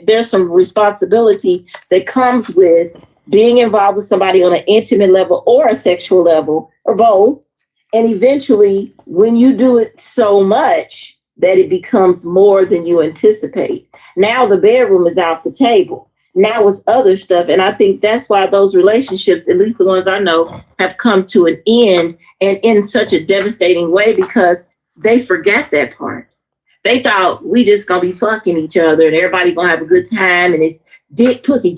there's some responsibility that comes with being involved with somebody on an intimate level or a sexual level or both. And eventually, when you do it so much that it becomes more than you anticipate, now the bedroom is off the table. Now it's other stuff. And I think that's why those relationships, at least the ones I know, have come to an end, and in such a devastating way, because they forgot that part. They thought we just gonna be fucking each other and everybody gonna have a good time and it's dick pussy.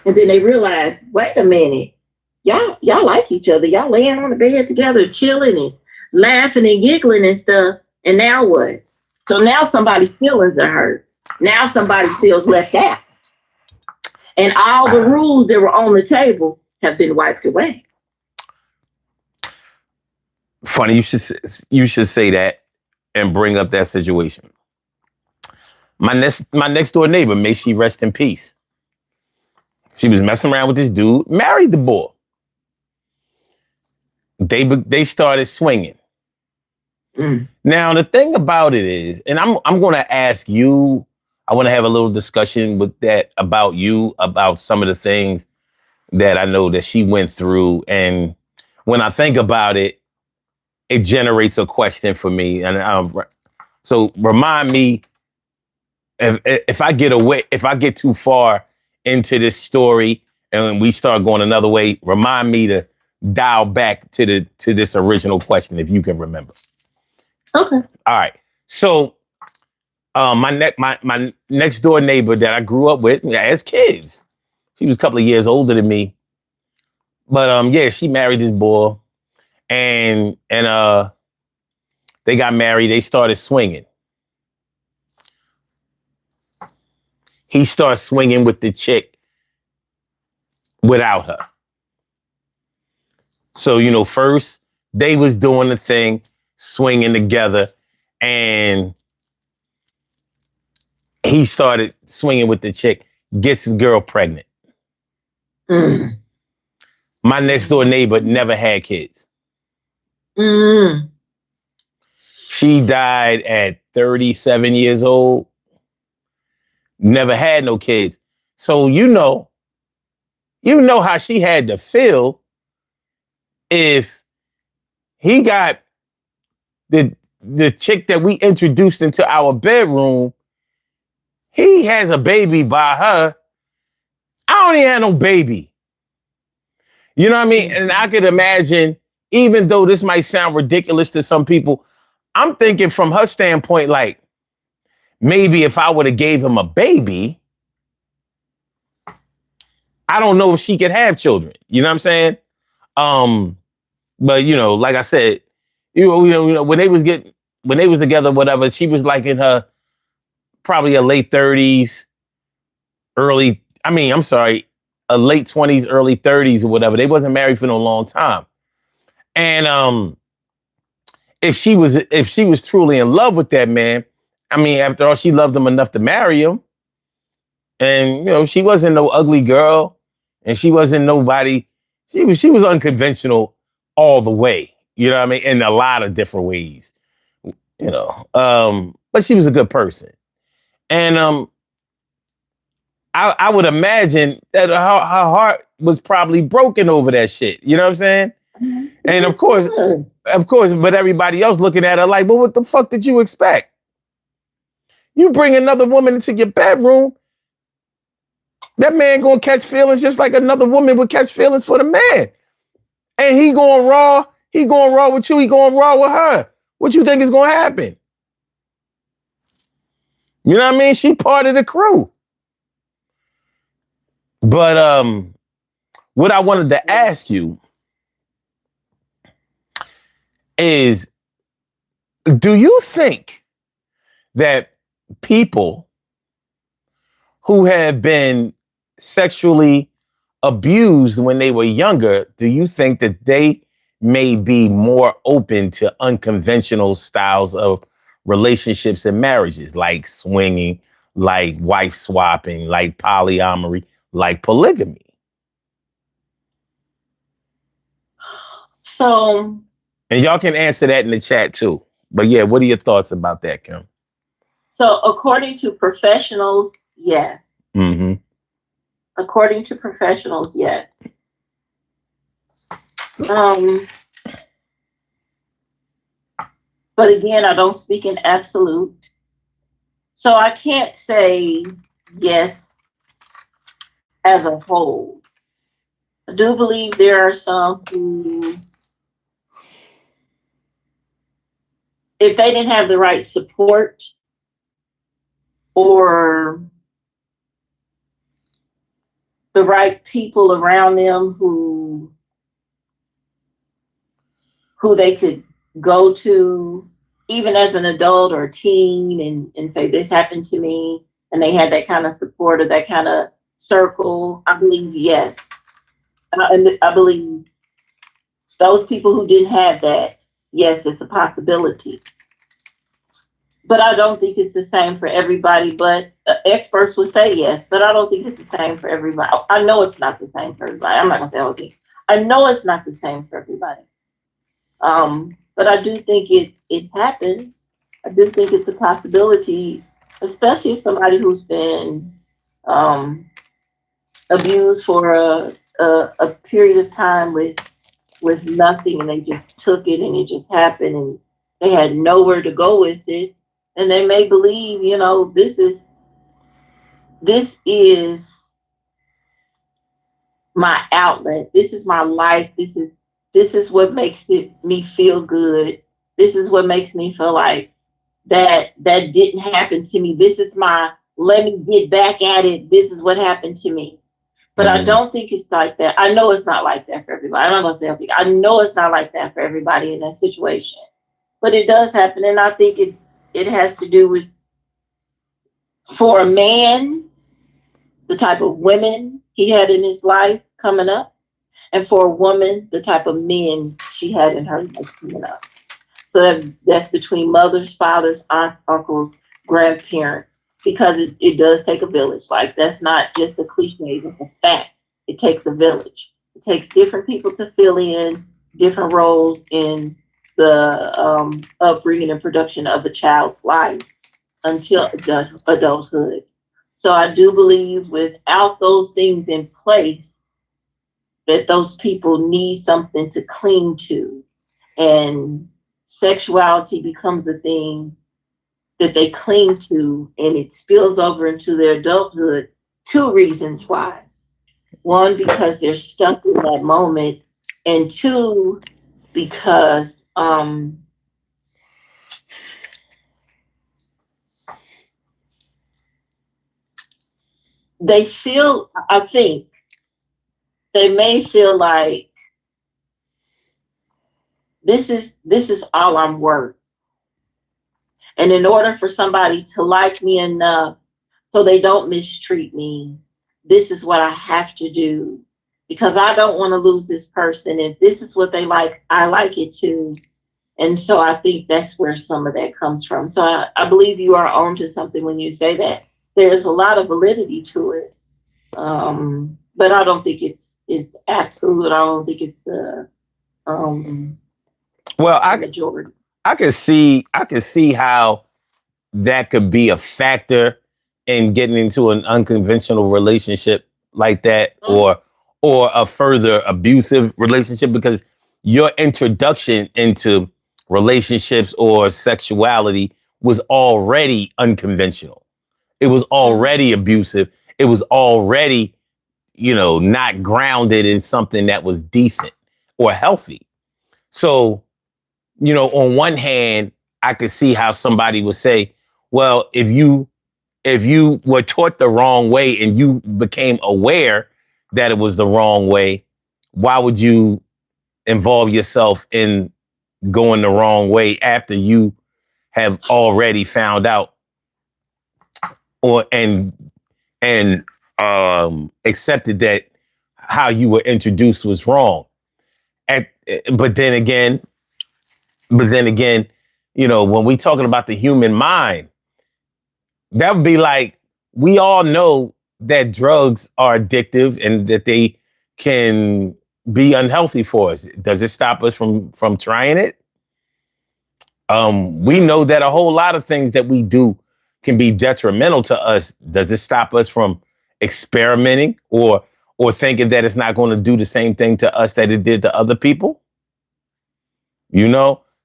And then they realized, wait a minute, y'all like each other. Y'all laying on the bed together, chilling and laughing and giggling and stuff. And now what? So now somebody's feelings are hurt. Now somebody feels left out. And all the rules that were on the table have been wiped away. Funny, you should say that and bring up that situation. My next door neighbor, may she rest in peace. She was messing around with this dude, married the boy. They started swinging. Mm. Now the thing about it is, and I'm going to ask you, I want to have a little discussion with that about you, about some of the things that I know that she went through. And when I think about it, it generates a question for me. And so remind me, if I get too far into this story and we start going another way, remind me to dial back to this original question, if you can remember. Okay. All right. So my next door neighbor that I grew up with as kids, she was a couple of years older than me. But yeah, she married this boy, and they got married. They started swinging. He starts swinging with the chick without her. So, you know, first they was doing the thing, swinging together, and he started swinging with the chick, gets the girl pregnant. Mm. My next door neighbor never had kids. Mm. She died at 37 years old. Never had no kids. So you know how she had to feel if he got the chick that we introduced into our bedroom, he has a baby by her. I don't even have no baby. You know what I mean? And I could imagine, even though this might sound ridiculous to some people, I'm thinking from her standpoint, like, maybe if I would have gave him a baby, I don't know if she could have children. You know what I'm saying? But you know, like I said, you know, when they was together, whatever, she was like in her probably her late 30s, late 20s, early 30s or whatever. They wasn't married for no long time. And if she was truly in love with that man, I mean, after all, she loved him enough to marry him. And you know, she wasn't no ugly girl, and she wasn't nobody. She was unconventional all the way. You know what I mean? In a lot of different ways. You know, but she was a good person, and I would imagine that her heart was probably broken over that shit. You know what I'm saying? And of course, but everybody else looking at her like, well, what the fuck did you expect? You bring another woman into your bedroom, that man gonna catch feelings just like another woman would catch feelings for the man. And he going raw with you, he going raw with her. What you think is gonna happen? You know what I mean? She part of the crew. But what I wanted to ask you is, do you think that people who have been sexually abused when they were younger, do you think that they may be more open to unconventional styles of relationships and marriages, like swinging, like wife swapping, like polyamory, like polygamy? So, and y'all can answer that in the chat too. But yeah, what are your thoughts about that, Kim? So according to professionals, yes. Mm-hmm. According to professionals, yes. But again, I don't speak in absolute. So I can't say yes as a whole. I do believe there are some who, if they didn't have the right support or the right people around them who they could go to, even as an adult or teen, and say, this happened to me, and they had that kind of support or that kind of circle, I believe yes. And I believe those people who didn't have that, yes, it's a possibility. But I don't think it's the same for everybody. But experts would say yes, but I don't think it's the same for everybody. I know it's not the same for everybody. I'm not going to say I don't think. I know it's not the same for everybody. But I do think it happens. I do think it's a possibility, especially if somebody who's been abused for a period of time with nothing, and they just took it and it just happened and they had nowhere to go with it. And they may believe, you know, this is my outlet. This is my life. This is what makes me feel good. This is what makes me feel like that didn't happen to me. This is my, let me get back at it. This is what happened to me. But I don't think it's like that. I know it's not like that for everybody. I'm not going to say I think. I know it's not like that for everybody in that situation. But it does happen. And I think it has to do with, for a man, the type of women he had in his life coming up, and for a woman, the type of men she had in her life coming up. So that's between mothers, fathers, aunts, uncles, grandparents, because it does take a village. Like, that's not just a cliche, it's a fact. It takes a village. It takes different people to fill in different roles in the upbringing and production of a child's life until adulthood. So I do believe without those things in place, that those people need something to cling to, and sexuality becomes a thing that they cling to, and it spills over into their adulthood. Two reasons why: one, because they're stuck in that moment, and two, because they feel, I think they may feel like this is all I'm worth. And in order for somebody to like me enough so they don't mistreat me, this is what I have to do, because I don't want to lose this person. If this is what they like, I like it too. And so I think that's where some of that comes from. So I believe you are on to something when you say that. There's a lot of validity to it. But I don't think it's absolute. I don't think it's Well, majority. I could see how that could be a factor in getting into an unconventional relationship like that, Mhm. or a further abusive relationship, because your introduction into relationships or sexuality was already unconventional. It was Mhm. already abusive. It was already, not grounded in something that was decent or healthy. So, on one hand, I could see how somebody would say, well, if you were taught the wrong way and you became aware that it was the wrong way, why would you involve yourself in going the wrong way after you have already found out or and accepted that how you were introduced was wrong? At, but then again, when we talking about the human mind, that would be like, we all know that drugs are addictive and that they can be unhealthy for us. Does it stop us from trying it? We know that a whole lot of things that we do can be detrimental to us. Does it stop us from experimenting or thinking that it's not going to do the same thing to us that it did to other people?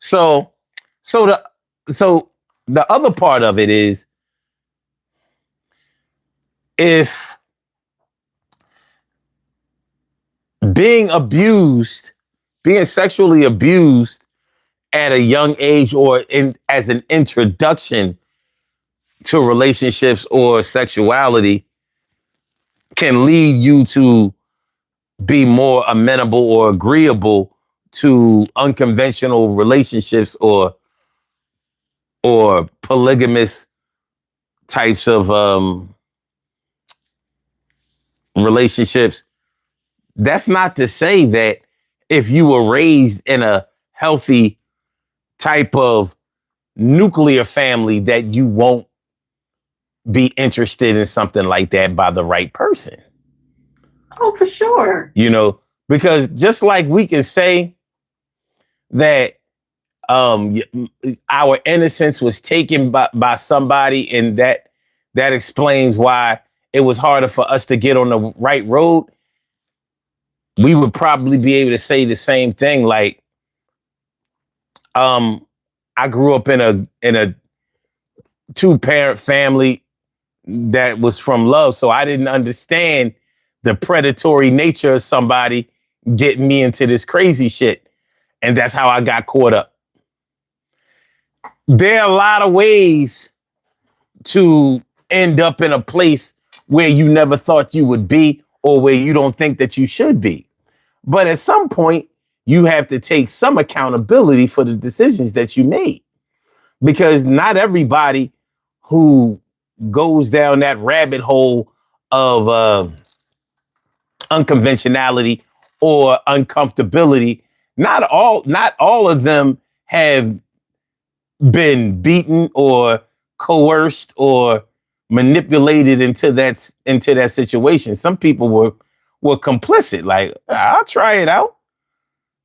So so so the other part of it is, if being abused, being sexually abused at a young age or in as an introduction to relationships or sexuality can lead you to be more amenable or agreeable to unconventional relationships or polygamous types of relationships. That's not to say that if you were raised in a healthy type of nuclear family that you won't be interested in something like that by the right person. Oh, for sure. Because just like we can say that our innocence was taken by somebody, and that explains why it was harder for us to get on the right road, we would probably be able to say the same thing. Like, I grew up in a two-parent family that was from love, so I didn't understand the predatory nature of somebody getting me into this crazy shit, and that's how I got caught up. There are a lot of ways to end up in a place where you never thought you would be, or where you don't think that you should be. But at some point, you have to take some accountability for the decisions that you made, because not everybody who goes down that rabbit hole of unconventionality or uncomfortability. Not all of them have been beaten or coerced or manipulated into that situation. Some people were complicit. Like, I'll try it out.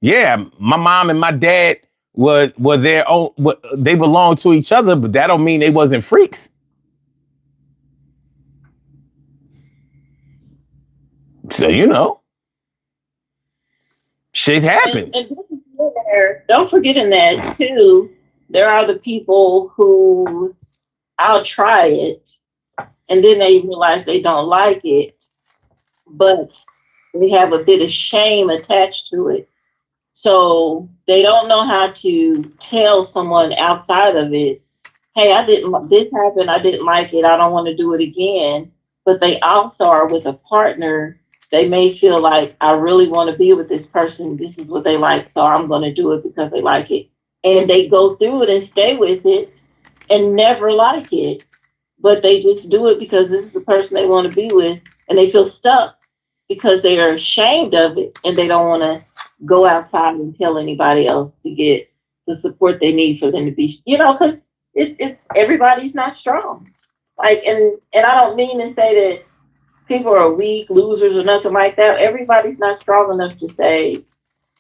Yeah, my mom and my dad were their own. They belonged to each other, but that don't mean they wasn't freaks. So shit happens. And don't forget in that too, there are the people who I'll try it, and then they realize they don't like it, but they have a bit of shame attached to it. So they don't know how to tell someone outside of it, hey, this happened, I didn't like it, I don't want to do it again. But they also are with a partner. They may feel like, I really want to be with this person. This is what they like, so I'm going to do it because they like it. And they go through it and stay with it and never like it. But they just do it because this is the person they want to be with. And they feel stuck because they are ashamed of it. And they don't want to go outside and tell anybody else to get the support they need for them to be, because it's everybody's not strong. Like, and I don't mean to say that people are weak, losers, or nothing like that. Everybody's not strong enough to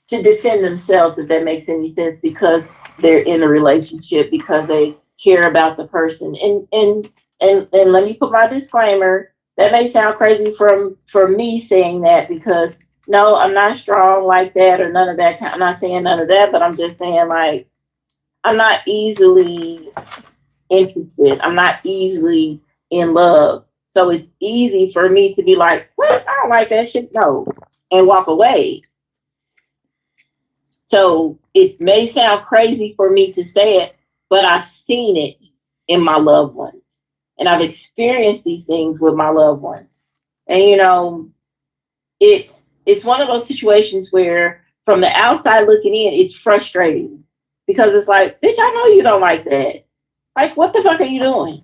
defend themselves, if that makes any sense, because they're in a relationship, because they care about the person. And let me put my disclaimer. That may sound crazy for me saying that, because no, I'm not strong like that or none of that. I'm not saying none of that, but I'm just saying, like, I'm not easily interested. I'm not easily in love. So it's easy for me to be like, what? I don't like that shit. No. And walk away. So it may sound crazy for me to say it, but I've seen it in my loved ones. And I've experienced these things with my loved ones. And, it's one of those situations where from the outside looking in, it's frustrating. Because it's like, bitch, I know you don't like that. Like, what the fuck are you doing?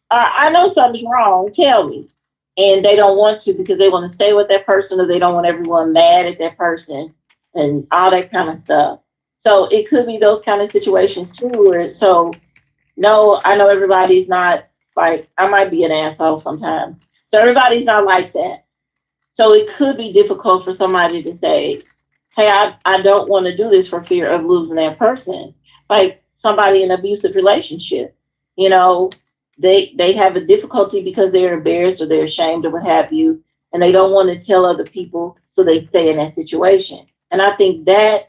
I know something's wrong. Tell me. And they don't want to, because they want to stay with that person, or they don't want everyone mad at that person and all that kind of stuff. So it could be those kind of situations too, where no, I know everybody's not like, I might be an asshole sometimes. So everybody's not like that. So it could be difficult for somebody to say, hey, I don't want to do this for fear of losing that person. Like somebody in an abusive relationship, they have a difficulty because they're embarrassed or they're ashamed or what have you, and they don't want to tell other people, so they stay in that situation. And I think that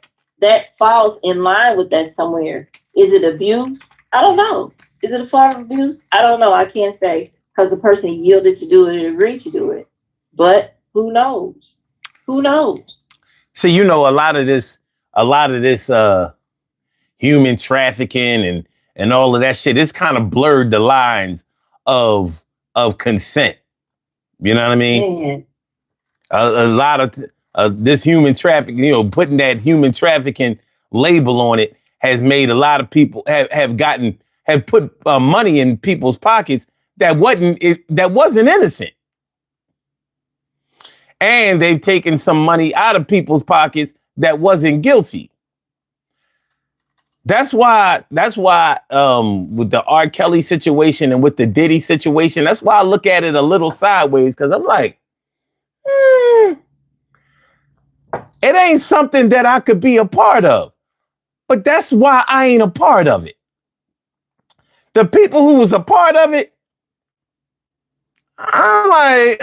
falls in line with that somewhere. Is it abuse? I don't know. Is it a form of abuse? I don't know. I can't say, because the person yielded to do it and agreed to do it. But who knows? Who knows? So a lot of this human trafficking and all of that shit, it's kind of blurred the lines of consent. You know what I mean? A lot of this human trafficking, putting that human trafficking label on it has made a lot of people have put money in people's pockets that wasn't innocent. And they've taken some money out of people's pockets that wasn't guilty. That's why with the R. Kelly situation and with the Diddy situation, that's why I look at it a little sideways, because I'm like, it ain't something that I could be a part of. But that's why I ain't a part of it. The people who was a part of it, I'm like,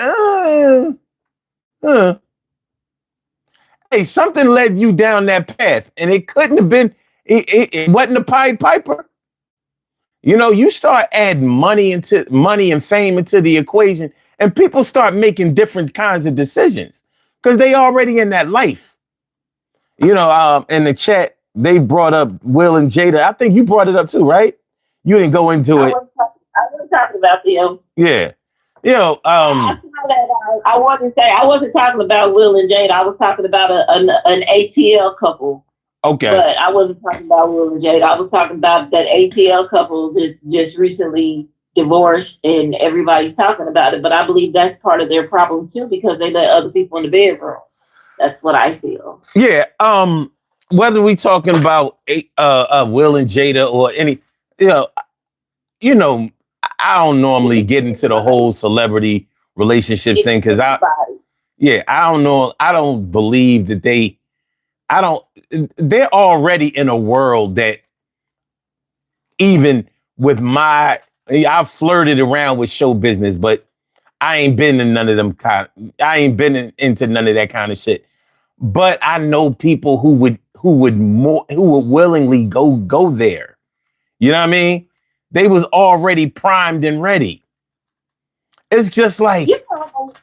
hey, something led you down that path, and it couldn't have been. It wasn't a Pied Piper. You start adding money and fame into the equation, and people start making different kinds of decisions because they already in that life. In the chat, they brought up Will and Jada. I think you brought it up too, right? You didn't go into it. I wasn't talking about them. Yeah. I wanted to say I wasn't talking about Will and Jada. I was talking about an ATL couple. Okay. But I wasn't talking about Will and Jada. I was talking about that ATL couple that just recently divorced and everybody's talking about it. But I believe that's part of their problem too, because they let other people in the bedroom. That's what I feel. Yeah. Whether we talking about Will and Jada or any, you know, you know, I don't normally get into the whole celebrity relationship thing because I don't know. I don't believe that I don't, they're already in a world that even with I've flirted around with show business, but I ain't been in none of them I ain't been into none of that kind of shit. But I know people who would willingly go there. You know what I mean? They was already primed and ready. It's just like, You know,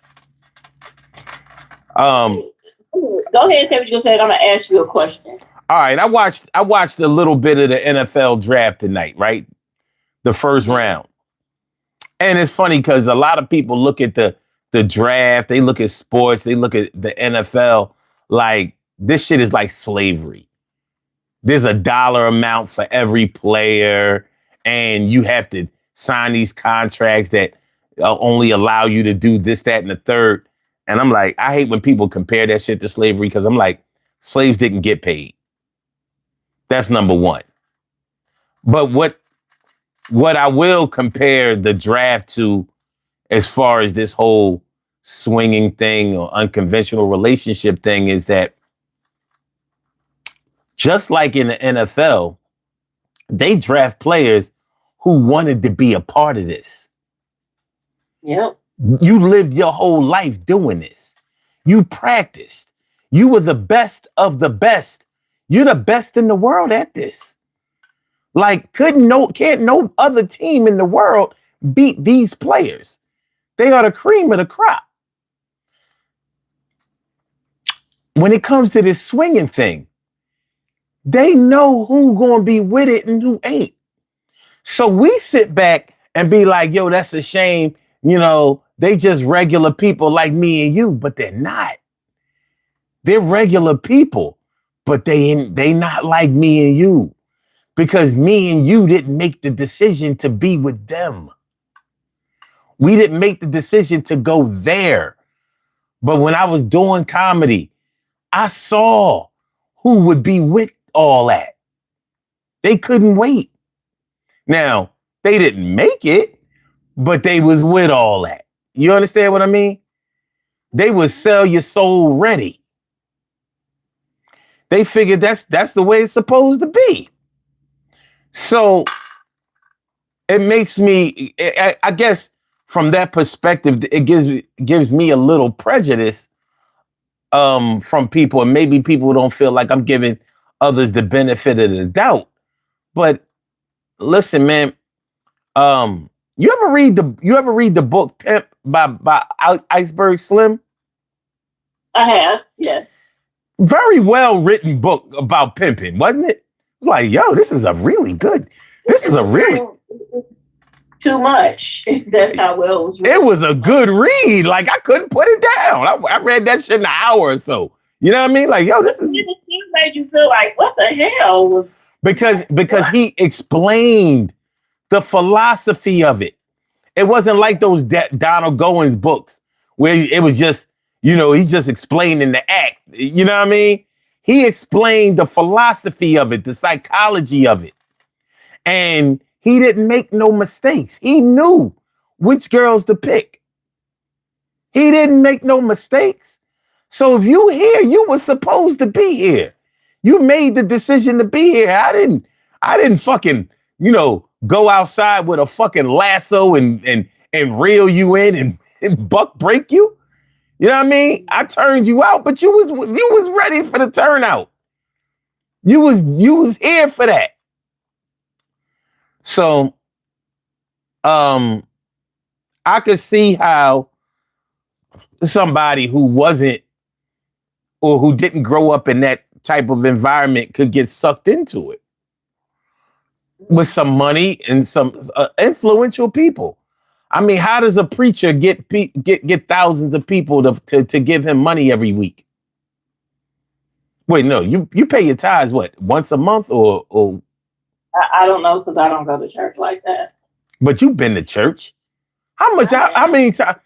um, go ahead and say what you're gonna say. I'm gonna ask you a question. all right, I watched a little bit of the NFL draft tonight, right? The first round. And it's funny because a lot of people look at the draft, they look at sports, they look at the NFL like this shit is like slavery. There's a dollar amount for every player, and you have to sign these contracts that only allow you to do this, that, and the third. And I'm like, I hate when people compare that shit to slavery because I'm like, slaves didn't get paid. That's number one. But what I will compare the draft to as far as this whole swinging thing or unconventional relationship thing is that just like in the NFL, they draft players who wanted to be a part of this. Yep. You lived your whole life doing this. You practiced. You were the best of the best. You're the best in the world at this. Like, can't no other team in the world beat these players. They are the cream of the crop. When it comes to this swinging thing, they know who gonna be with it and who ain't. So we sit back and be like, yo, that's a shame. You know, they just regular people like me and you, but they're not. They're regular people, but they not like me and you because me and you didn't make the decision to be with them. We didn't make the decision to go there. But when I was doing comedy, I saw who would be with all that. They couldn't wait. Now, they didn't make it, but they was with all that. You understand what I mean? They would sell your soul ready. They figured that's the way it's supposed to be. So it makes me, I guess, from that perspective, it gives me a little prejudice from people, and maybe people don't feel like I'm giving others the benefit of the doubt. But listen, man, you ever read the book Pimp by Iceberg Slim? I have, yes. Very well written book about pimping, wasn't it? Like, yo, this is a really too much. That's how well it was written. It was a good read. Like, I couldn't put it down. I read that shit in an hour or so. You know what I mean? Like, yo, this is. It made you feel like, what the hell? Because he explained the philosophy of it. It wasn't like those Donald Goins books where it was just, he's just explaining the act. You know what I mean? He explained the philosophy of it, the psychology of it. And he didn't make no mistakes. He knew which girls to pick. He didn't make no mistakes. So if you here, you were supposed to be here. You made the decision to be here. I didn't fucking, go outside with a fucking lasso and reel you in and buck break you. You know what I mean? I turned you out, but you was ready for the turnout. You was here for that. So I could see how somebody who wasn't or who didn't grow up in that type of environment could get sucked into it with some money and some influential people. I mean, how does a preacher get thousands of people to give him money every week? Wait, no, you pay your tithes what, once a month or I don't know, because I don't go to church like that. But you've been to church. How much? How many times?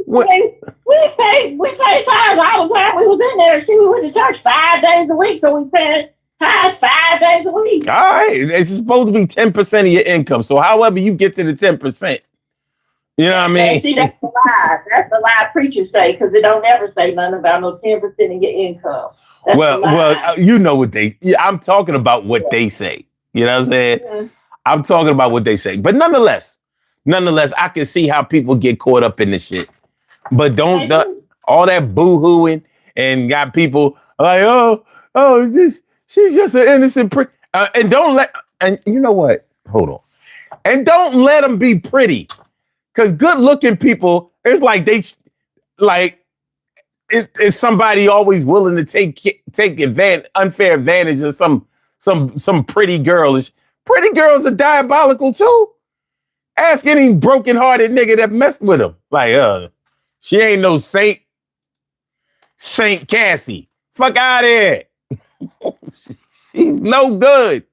We paid tithes all the time we was in there. We went to church 5 days a week, so we paid tithes 5 days a week. All right, it's supposed to be 10% of your income. So however you get to the 10%, you know what I mean? See, that's the lie. That's the lie preachers say, because it don't ever say nothing about no 10% of your income. That's well, you know what I'm talking about what they say. You know what I'm saying? Yeah. I'm talking about what they say. But nonetheless, I can see how people get caught up in this shit. But don't all that boo-hooing and got people like, oh, is this? She's just an innocent prick. And don't let, and you know what? Hold on. And don't let them be pretty. Because good-looking people, it's like it's somebody always willing to take unfair advantage of some pretty girl. Pretty girls are diabolical too. Ask any broken-hearted nigga that messed with them. Like, she ain't no Saint Cassie. Fuck out of here. She's no good.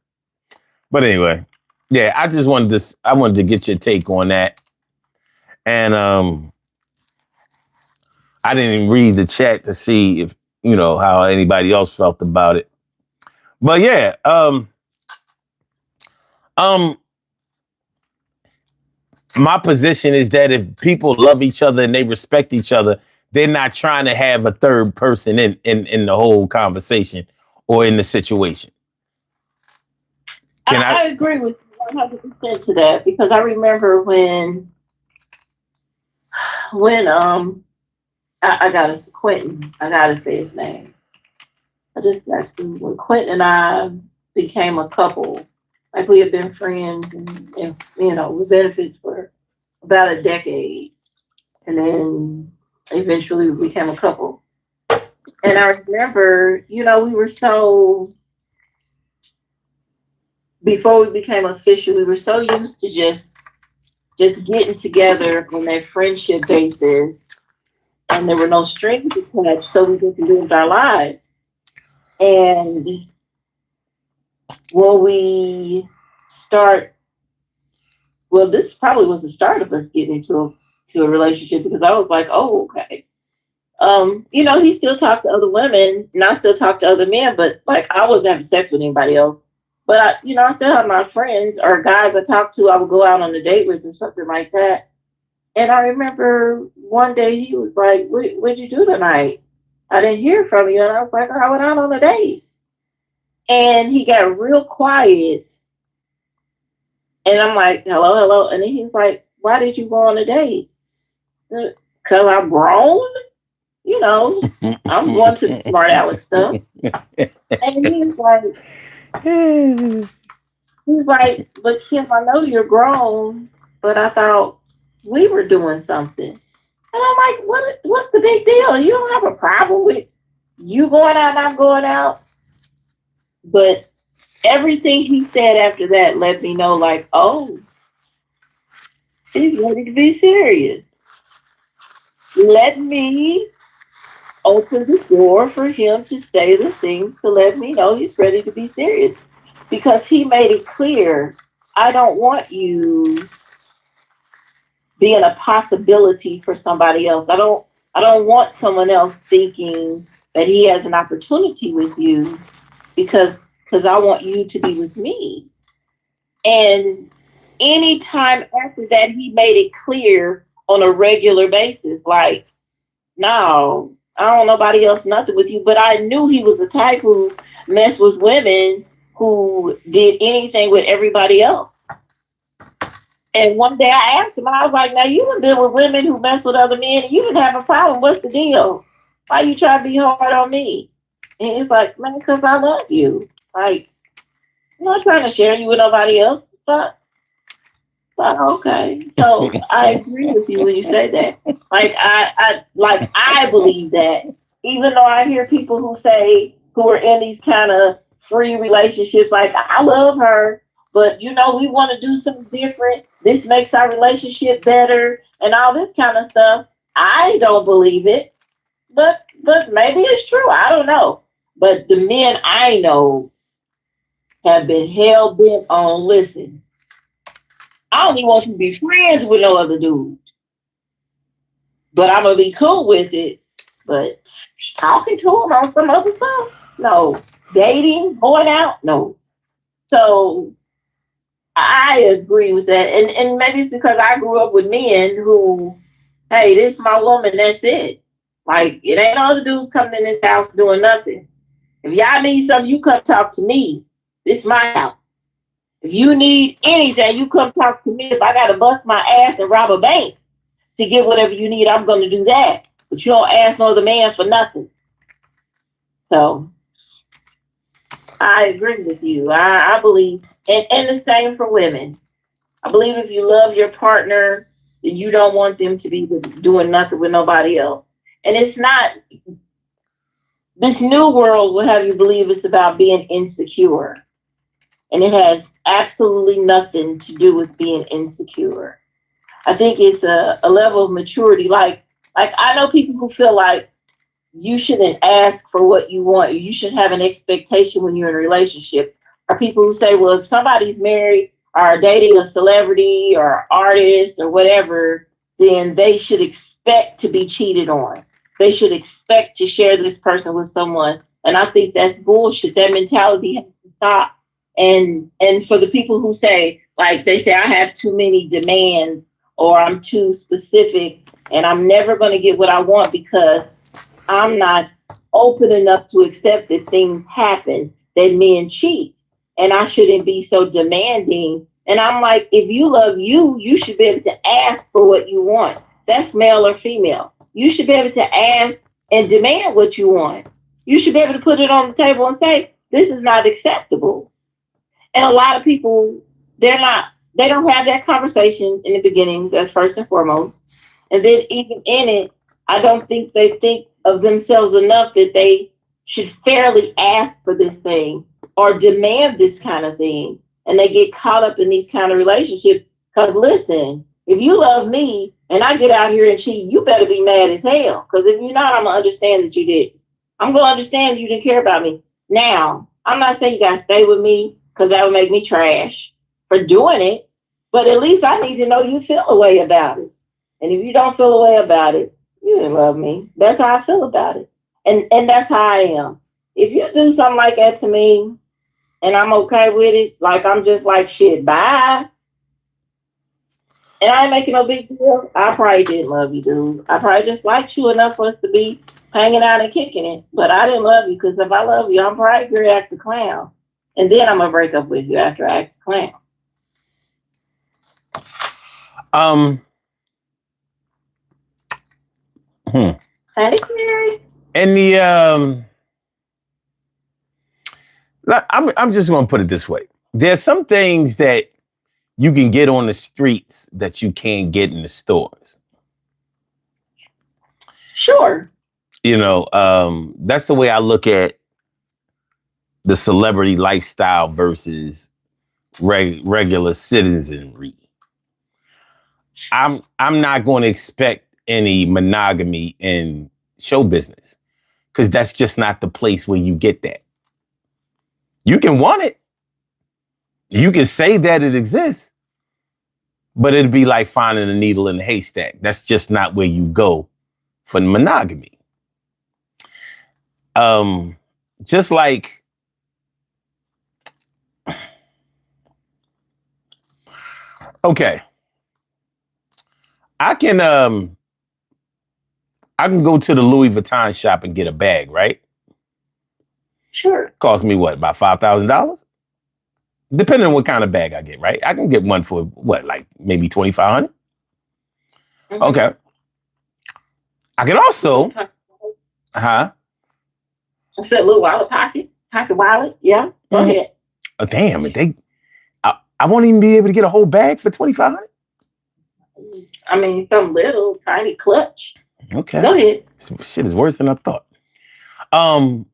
But anyway, yeah, I wanted to get your take on that. And I didn't even read the chat to see if, how anybody else felt about it. But yeah, my position is that if people love each other and they respect each other, they're not trying to have a third person in the whole conversation or in the situation. I agree with you 100% to that, because I remember when I gotta say his name. When Quentin and I became a couple, like we had been friends and with benefits for about a decade, and then eventually we became a couple. And I remember, we were so, before we became official, we were so used to just getting together on that friendship basis, and there were no strings attached, so we just lived our lives. And when we this probably was the start of us getting into a relationship, because I was like, oh, okay. He still talked to other women, and I still talk to other men, but like I wasn't having sex with anybody else. But I still have my friends or guys I talk to, I would go out on a date with and something like that. And I remember one day he was like, what'd you do tonight? I didn't hear from you. And I was like, I went out on a date. And he got real quiet. And I'm like, hello. And then he's like, why did you go on a date? Because I'm grown. I'm going to the smart aleck stuff. And he's like, but Kim, I know you're grown, but I thought we were doing something. And I'm like, what's the big deal? You don't have a problem with you going out and I'm going out. But everything he said after that let me know, like, oh, he's ready to be serious. Let me open the door for him to say the things to let me know he's ready to be serious. Because he made it clear, I don't want you being a possibility for somebody else. I don't want someone else thinking that he has an opportunity with you because I want you to be with me. And anytime after that, he made it clear on a regular basis, like, no, I don't know nobody else, nothing with you. But I knew he was the type who messed with women who did anything with everybody else. And one day I asked him, I was like, now you done been with women who mess with other men and you didn't have a problem. What's the deal? Why you try to be hard on me? And he's like, man, because I love you. Like, I'm not trying to share you with nobody else. But okay. So I agree with you when you say that. Like I believe that. Even though I hear people who are in these kind of free relationships, like, I love her, but we want to do something different. This makes our relationship better and all this kind of stuff. I don't believe it, but maybe it's true. I don't know. But the men I know have been hell bent on, listen, I don't even want you to be friends with no other dude. But I'm gonna be cool with it. But talking to him on some other stuff, no. Dating, going out, no. So I agree with that. And maybe it's because I grew up with men who, hey, this is my woman, that's it. Like, it ain't all the dudes coming in this house doing nothing. If y'all need something, you come talk to me. This is my house. If you need anything, you come talk to me. If I gotta bust my ass and rob a bank to get whatever you need, I'm gonna do that. But you don't ask no other man for nothing. So I agree with you. I believe, and the same for women. I believe if you love your partner, then you don't want them to be doing nothing with nobody else. And it's not, this new world will have you believe it's about being insecure. And it has absolutely nothing to do with being insecure. I think it's a level of maturity. Like I know people who feel like you shouldn't ask for what you want. You should have an expectation when you're in a relationship. Or people who say, well, if somebody's married or dating a celebrity or artist or whatever, then they should expect to be cheated on. They should expect to share this person with someone. And I think that's bullshit. That mentality has to stop. And for the people who say, like they say, I have too many demands or I'm too specific and I'm never going to get what I want because I'm not open enough to accept that things happen, that men cheat, and I shouldn't be so demanding. And I'm like, if you love you, you should be able to ask for what you want. That's male or female. You should be able to ask and demand what you want. You should be able to put it on the table and say, this is not acceptable. And a lot of people, they don't have that conversation in the beginning. That's first and foremost. And then even in it, I don't think they think of themselves enough that they should fairly ask for this thing or demand this kind of thing. And they get caught up in these kind of relationships. Because listen, if you love me and I get out here and cheat, you better be mad as hell. Because if you're not, I'm going to understand that you did. I'm going to understand you didn't care about me. Now, I'm not saying you got to stay with me because that would make me trash for doing it. But at least I need to know you feel a way about it. And if you don't feel a way about it, you didn't love me. That's how I feel about it. And that's how I am. If you do something like that to me and I'm okay with it, like I'm just like, shit, bye. And I ain't making no big deal. I probably didn't love you, dude. I probably just liked you enough for us to be hanging out and kicking it. But I didn't love you because if I love you, I'm probably going to act the clown. And then I'm going to break up with you after I act the clown. Hey, Mary. And I'm just going to put it this way. There's some things that you can get on the streets that you can't get in the stores. Sure. You know, that's the way I look at the celebrity lifestyle versus regular citizenry. I'm not going to expect any monogamy in show business because that's just not the place where you get that. You can want it. You can say that it exists, but it'd be like finding a needle in a haystack. That's just not where you go for monogamy. Just like okay. I can go to the Louis Vuitton shop and get a bag, right? Sure. Cost me what, about $5,000? Depending on what kind of bag I get, right? I can get one for what, like maybe $2,500? Mm-hmm. Okay. I can also, I said little wallet pocket wallet. Yeah. Go ahead. Oh, damn it! I won't even be able to get a whole bag for $2,500. I mean, some little tiny clutch. Okay. Go ahead. Shit is worse than I thought.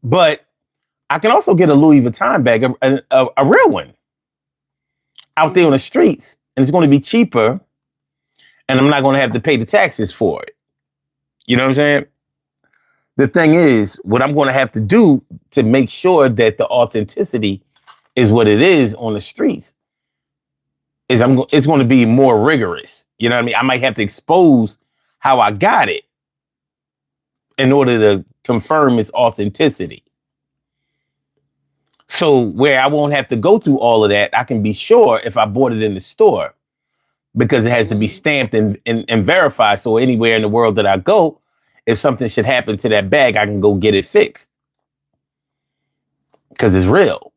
But I can also get a Louis Vuitton bag, a real one, out there on the streets, and it's going to be cheaper, and I'm not going to have to pay the taxes for it. You know what I'm saying? The thing is, what I'm going to have to do to make sure that the authenticity is what it is on the streets it's going to be more rigorous. You know what I mean? I might have to expose how I got it in order to confirm its authenticity. So where I won't have to go through all of that, I can be sure if I bought it in the store, because it has to be stamped and verified. So anywhere in the world that I go, if something should happen to that bag, I can go get it fixed because it's real.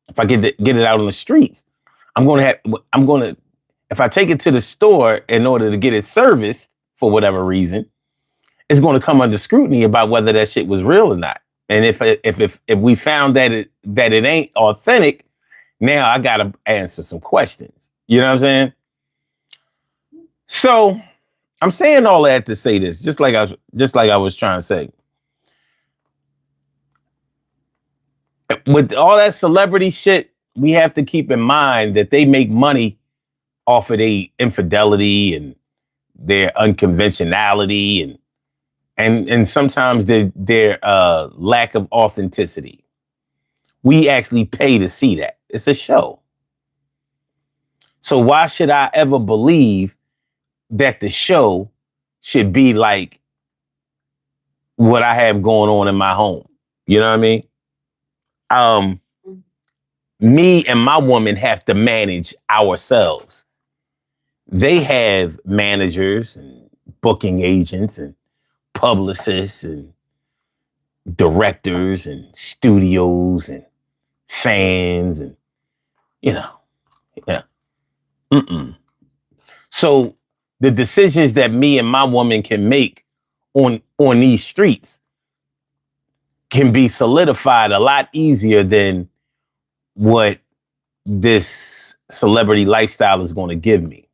If I get it out on the streets, if I take it to the store in order to get it serviced for whatever reason, it's going to come under scrutiny about whether that shit was real or not. And if we found that it ain't authentic, now I got to answer some questions. You know what I'm saying? So I'm saying all that to say this, just like I was trying to say. With all that celebrity shit, we have to keep in mind that they make money off of their infidelity and their unconventionality and sometimes their lack of authenticity. We actually pay to see that. It's a show. So why should I ever believe that the show should be like what I have going on in my home? You know what I mean? Me and my woman have to manage ourselves. They have managers and booking agents and publicists and directors and studios and fans and, yeah. So the decisions that me and my woman can make on these streets can be solidified a lot easier than what this celebrity lifestyle is going to give me.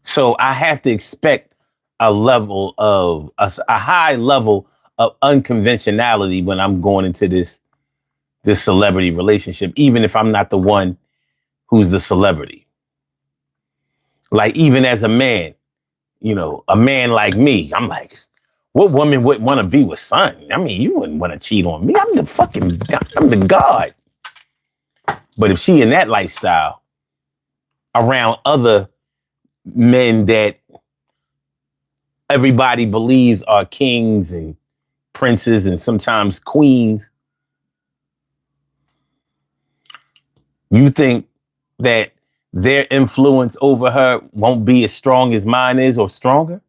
So I have to expect a high level of unconventionality when I'm going into this celebrity relationship, even if I'm not the one who's the celebrity. Like, even as a man, a man like me, I'm like, what woman wouldn't want to be with son? I mean, you wouldn't want to cheat on me. I'm the god. But if she in that lifestyle around other men that everybody believes are kings and princes and sometimes queens, you think that their influence over her won't be as strong as mine is or stronger?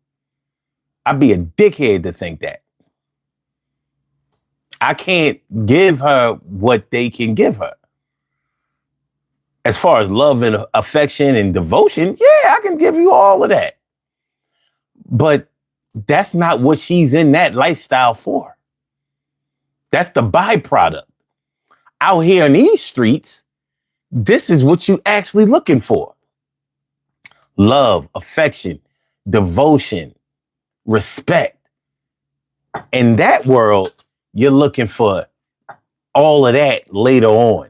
I'd be a dickhead to think that. I can't give her what they can give her. As far as love and affection and devotion, yeah, I can give you all of that. But that's not what she's in that lifestyle for. That's the byproduct. Out here in these streets, this is what you actually looking for. Love, affection, devotion, respect. In that world, you're looking for all of that later on.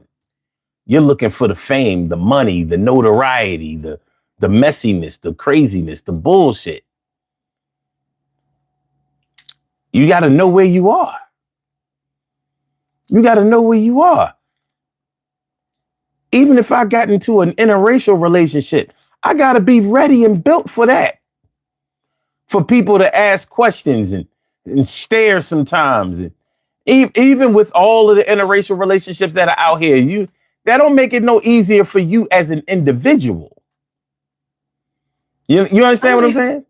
You're looking for the fame, the money, the notoriety, the messiness, the craziness, the bullshit. You got to know where you are. You got to know where you are. Even if I got into an interracial relationship, I got to be ready and built for that. For people to ask questions and stare sometimes. And even with all of the interracial relationships that are out here, that don't make it no easier for you as an individual. You understand what I'm saying?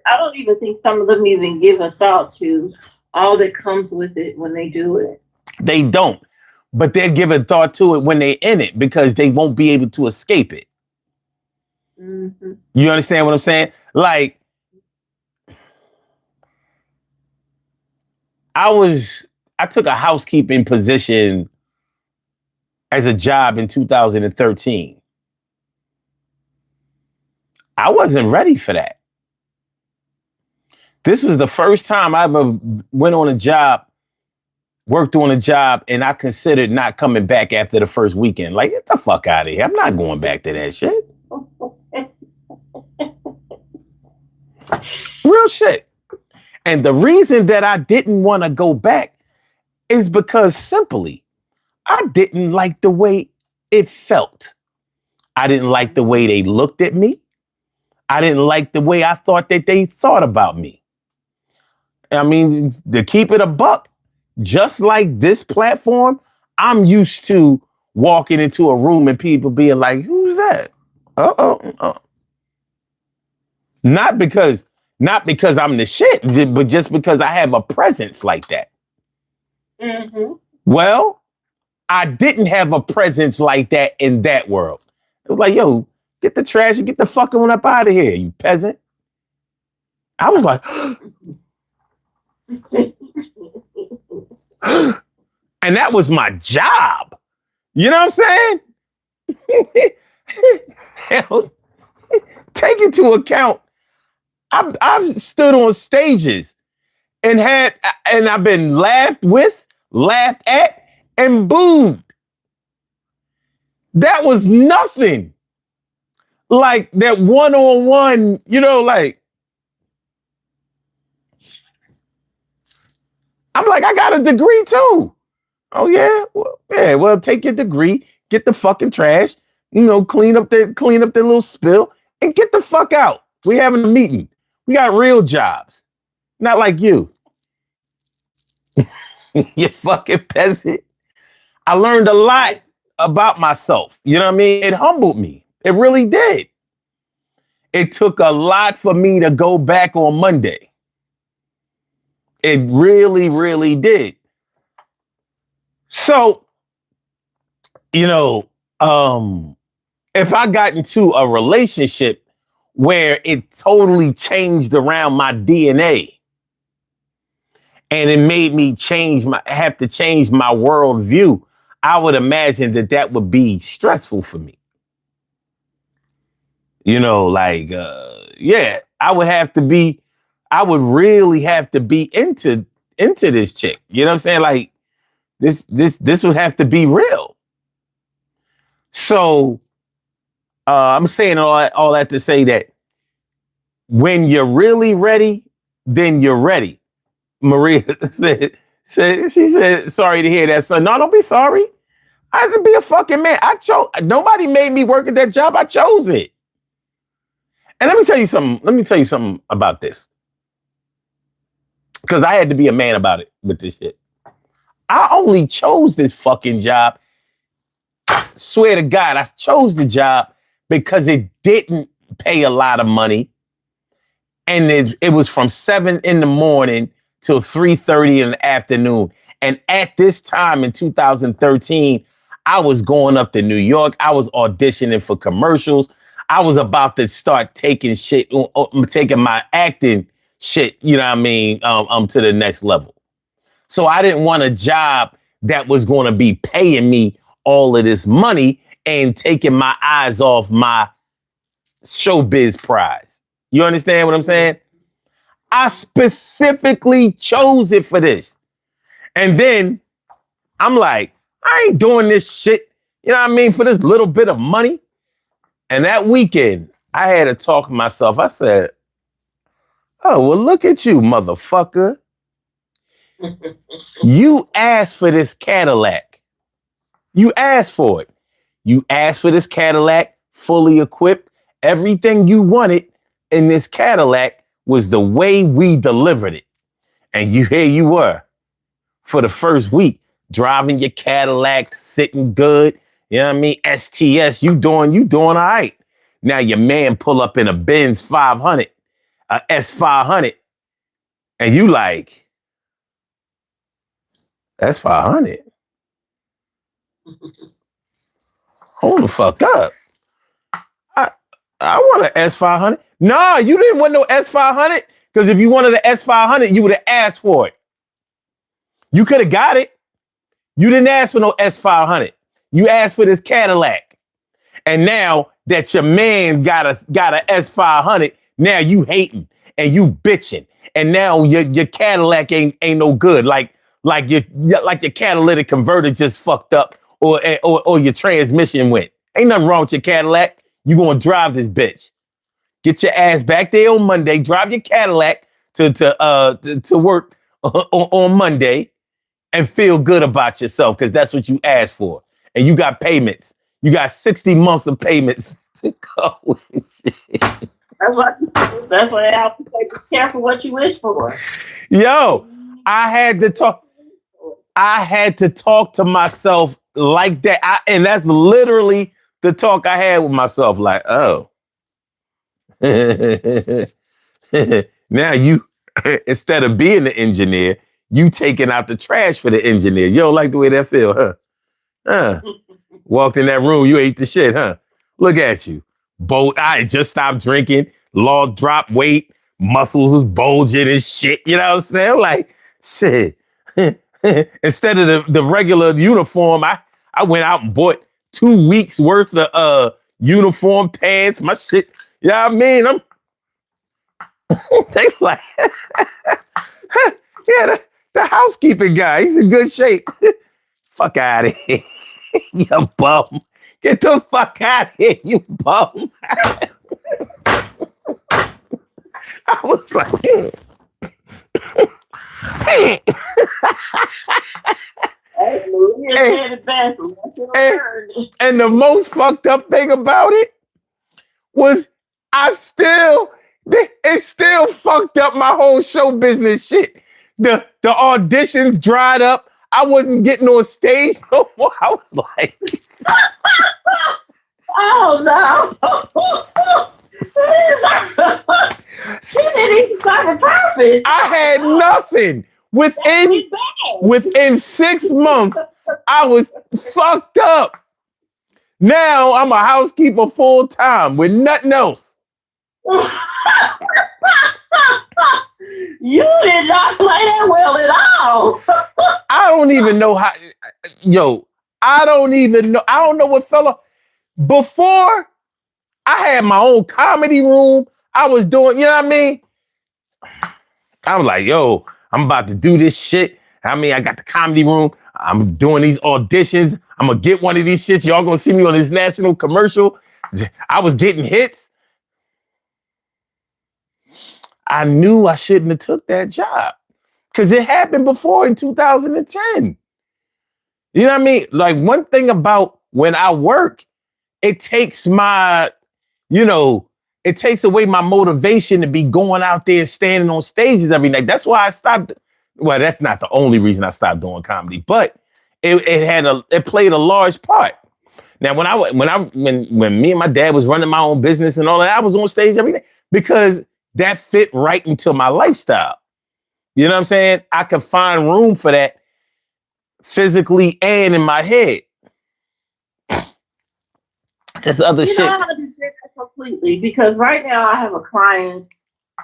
I don't even think some of them even give a thought to all that comes with it when they do it. They don't. But they're giving thought to it when they're in it because they won't be able to escape it. Mm-hmm. You understand what I'm saying? Like, I took a housekeeping position as a job in 2013. I wasn't ready for that. This was the first time I ever went on a job, worked on a job, and I considered not coming back after the first weekend. Like, get the fuck out of here. I'm not going back to that shit. Real shit. And the reason that I didn't want to go back is because simply I didn't like the way it felt. I didn't like the way they looked at me. I didn't like the way I thought that they thought about me. I mean, to keep it a buck, just like this platform, I'm used to walking into a room and people being like, who's that? Uh-oh. Not because I'm the shit, but just because I have a presence like that. Mm-hmm. Well, I didn't have a presence like that in that world. It was like, yo, get the trash and get the fucking one up out of here, you peasant. I was like, and that was my job. You know what I'm saying? Hell, take into account, I've stood on stages and I've been laughed with, laughed at, and booed. That was nothing. Like that one-on-one, like, I'm like, I got a degree too. Oh yeah? Well, take your degree, get the fucking trash, clean up the little spill, and get the fuck out. We having a meeting. We got real jobs. Not like you. You fucking peasant. I learned a lot about myself. You know what I mean? It humbled me. It really did. It took a lot for me to go back on Monday. It really, really did. So, if I got into a relationship where it totally changed around my DNA and it made me have to change my worldview, I would imagine that would be stressful for me. I would really have to be into this chick. You know what I'm saying? Like this would have to be real. So I'm saying all that to say that when you're really ready, then you're ready. Maria said, she said, sorry to hear that, son. No, don't be sorry. I had to be a fucking man. Nobody made me work at that job. I chose it. And let me tell you something about this. Because I had to be a man about it with this shit. I only chose this fucking job. Swear to God, I chose the job because it didn't pay a lot of money. And it was from 7 a.m. till 3:30 in the afternoon. And at this time in 2013, I was going up to New York. I was auditioning for commercials. I was about to start taking my acting shit, you know what I mean, to the next level. So I didn't want a job that was going to be paying me all of this money and taking my eyes off my showbiz prize. You understand what I'm saying? I specifically chose it for this. And then I'm like, I ain't doing this shit, you know what I mean, for this little bit of money. And that weekend, I had to talk to myself. I said, oh, well, look at you, motherfucker. You asked for this Cadillac. You asked for it. You asked for this Cadillac, fully equipped. Everything you wanted in this Cadillac was the way we delivered it. And here you were for the first week, driving your Cadillac, sitting good. You know what I mean? STS, you doing all right. Now your man pull up in a Benz 500, a S500, and you like, S500? Hold the fuck up. I want an S500. No, you didn't want no S500, because if you wanted an S500, you would have asked for it. You could have got it. You didn't ask for no S500. You asked for this Cadillac. And now that your man got a S500, now you hating and you bitching. And now your Cadillac ain't no good. Like your catalytic converter just fucked up or your transmission went. Ain't nothing wrong with your Cadillac. You gonna drive this bitch. Get your ass back there on Monday. Drive your Cadillac to work on Monday and feel good about yourself, because that's what you asked for. And you got payments. You got 60 months of payments to go. That's why I have to say, be careful what you wish for. Yo, I had to talk to myself like that. And that's literally the talk I had with myself. Like, oh, now you, instead of being the engineer, you taking out the trash for the engineer. You don't like the way that feel, huh? Walked in that room, you ate the shit, huh? Look at you. I had just stopped drinking, law dropped weight, muscles was bulging and shit. You know what I'm saying? Like, shit. Instead of the regular uniform, I went out and bought 2 weeks worth of uniform pants. My shit, you know what I mean? They like, yeah, the housekeeping guy, he's in good shape. Fuck out of here. You bum. Get the fuck out of here, you bum. I was like, and the most fucked up thing about it was it still fucked up my whole show business shit. The auditions dried up. I wasn't getting on stage no more. I was like, oh no. She didn't even serve a purpose. I had nothing. Within 6 months, I was fucked up. Now I'm a housekeeper full time with nothing else. You did not play that well at all. I don't even know how. Yo, I don't even know. I don't know what fella. Before, I had my own comedy room. I was doing, you know what I mean? I was like, yo, I'm about to do this shit. I mean, I got the comedy room. I'm doing these auditions. I'm going to get one of these shits. Y'all going to see me on this national commercial. I was getting hits. I knew I shouldn't have took that job because it happened before in 2010. You know what I mean? Like, one thing about when I work, it takes my, it takes away my motivation to be going out there and standing on stages every night. That's why I stopped. Well, that's not the only reason I stopped doing comedy, but it played a large part. Now, when me and my dad was running my own business and all that, I was on stage every day because that fit right into my lifestyle. You know what I'm saying? I could find room for that physically and in my head. That's other shit. I understand that completely because right now I have a client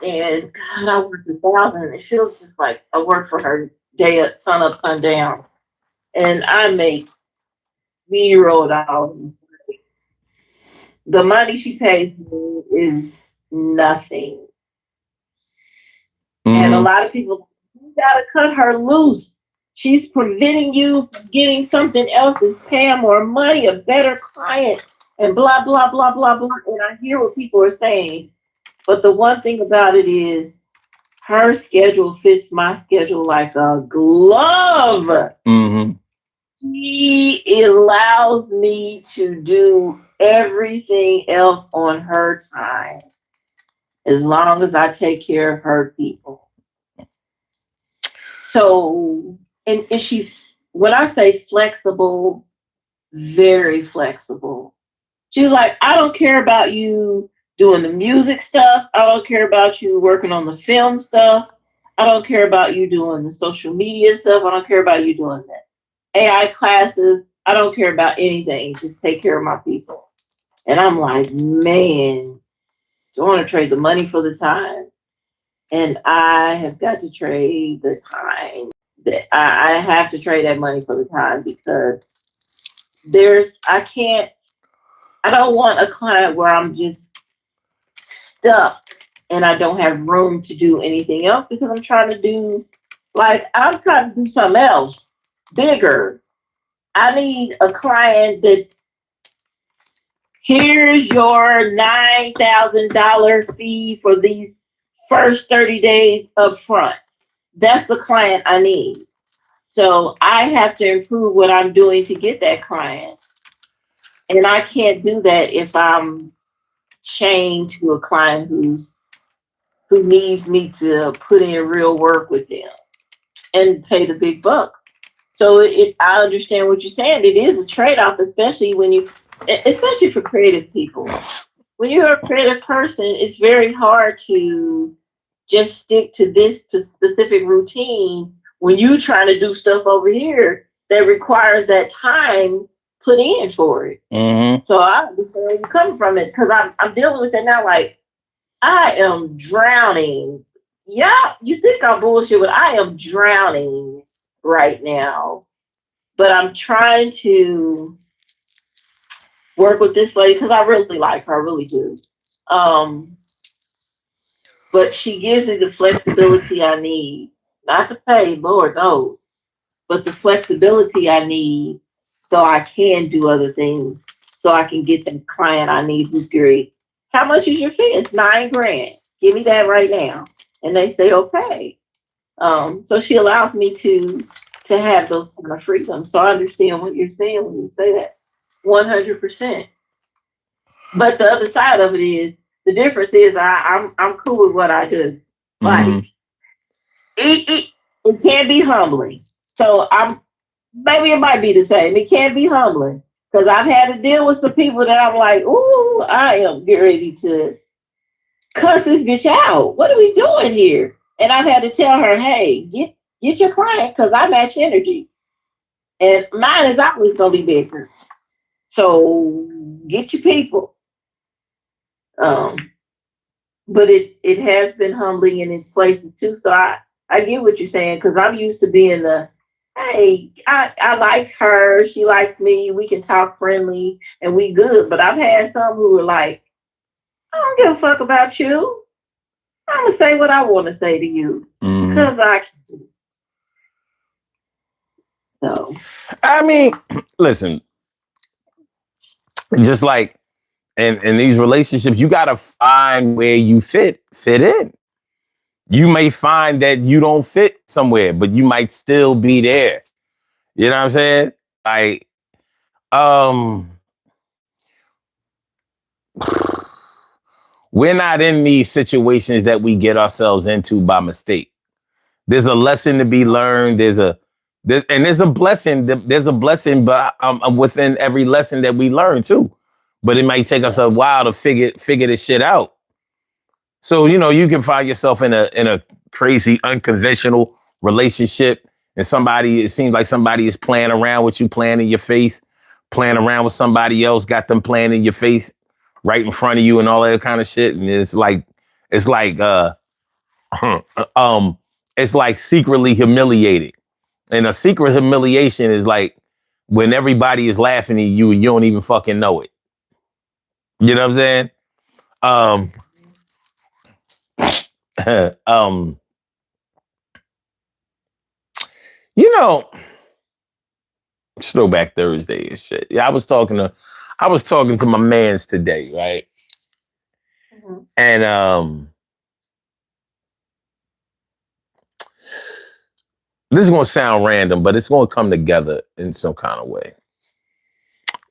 and God, I work 1,000 and it feels just like I work for her day up, sun up, sun down, and I make $0. The money she pays me is nothing. Mm-hmm. And a lot of people, you gotta cut her loose. She's preventing you from getting something else as pay more money, a better client, and blah, blah, blah, blah, blah. And I hear what people are saying. But the one thing about it is her schedule fits my schedule like a glove. Mm-hmm. She allows me to do everything else on her time as long as I take care of her people. So, and she's, when I say flexible, very flexible. She's like, I don't care about you doing the music stuff. I don't care about you working on the film stuff. I don't care about you doing the social media stuff. I don't care about you doing that. AI classes. I don't care about anything. Just take care of my people. And I'm like, man, do I want to trade the money for the time? And I have got to trade the time. I have to trade that money for the time because I don't want a client where I'm just stuck and I don't have room to do anything else because I'm trying to do something else bigger. I need a client that's, here's your $9,000 fee for these first 30 days up front. That's the client I need. So I have to improve what I'm doing to get that client. And I can't do that if I'm chained to a client who needs me to put in real work with them and pay the big bucks. So I understand what you're saying. It is a trade-off, especially for creative people. When you're a creative person, it's very hard to just stick to this specific routine when you're trying to do stuff over here that requires that time put in for it. Mm-hmm. So I understand where you're coming from it because I'm dealing with it now. Like I am drowning. Yeah, you think I'm bullshit, but I am drowning right now. But I'm trying to work with this lady because I really like her, I really do. Um, but she gives me the flexibility I need, not the pay, Lord knows, but the flexibility I need so I can do other things, so I can get the client I need who's great. How much is your fee? It's $9,000. Give me that right now. And they say, okay. So she allows me to have those kind of freedom. So I understand what you're saying when you say that 100%. But the other side of it is the difference is I'm cool with what I do. Like Mm-hmm. it can be humbling. So I'm maybe it might be the same. It can be humbling because I've had to deal with some people that I'm like, ooh, I am getting ready to cuss this bitch out. What are we doing here? And I've had to tell her, hey, get your client because I match energy. And mine is always gonna be bigger. So get your people. Um, but it has been humbling in its places too. So I get what you're saying because I'm used to being the hey, I like her, she likes me, we can talk friendly and we good. But I've had some who were like, I don't give a fuck about you. I'm gonna say what I want to say to you Mm-hmm. because I can. So I mean, listen, just like in these relationships, you gotta find where you fit in. You may find that you don't fit somewhere, but you might still be there. You know what I'm saying? Like, um, we're not in these situations that we get ourselves into by mistake. There's a lesson to be learned. There's a blessing. There's a blessing, but within every lesson that we learn too. But it might take us a while to figure this shit out. So you can find yourself in a crazy unconventional relationship, and it seems like somebody is playing around with you, playing in your face, playing around with somebody else, got them playing in your face, right in front of you, and all that kind of shit. And it's like um, it's like secretly humiliating. And a secret humiliation is like when everybody is laughing at you and you don't even fucking know it. You know what I'm saying? Um, um, you know, it's Throwback Thursday and shit. Yeah, I was talking to my mans today, right? mhm. And this is gonna sound random, but it's gonna come together in some kind of way.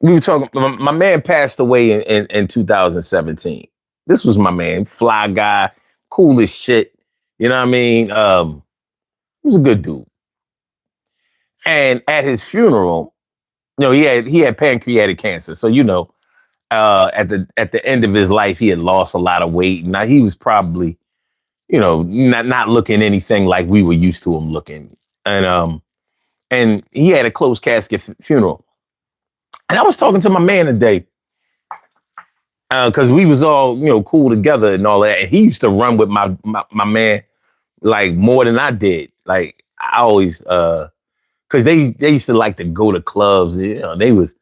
We were talking. My man passed away in 2017. This was my man, fly guy, cool as shit. You know what I mean? He was a good dude. And at his funeral, he had pancreatic cancer. So at the end of his life, he had lost a lot of weight. Now he was probably, not looking anything like we were used to him looking. And he had a closed casket funeral. And I was talking to my man today because we was all cool together and all that. And he used to run with my man like more than I did. Like I always because they used to like to go to clubs. They was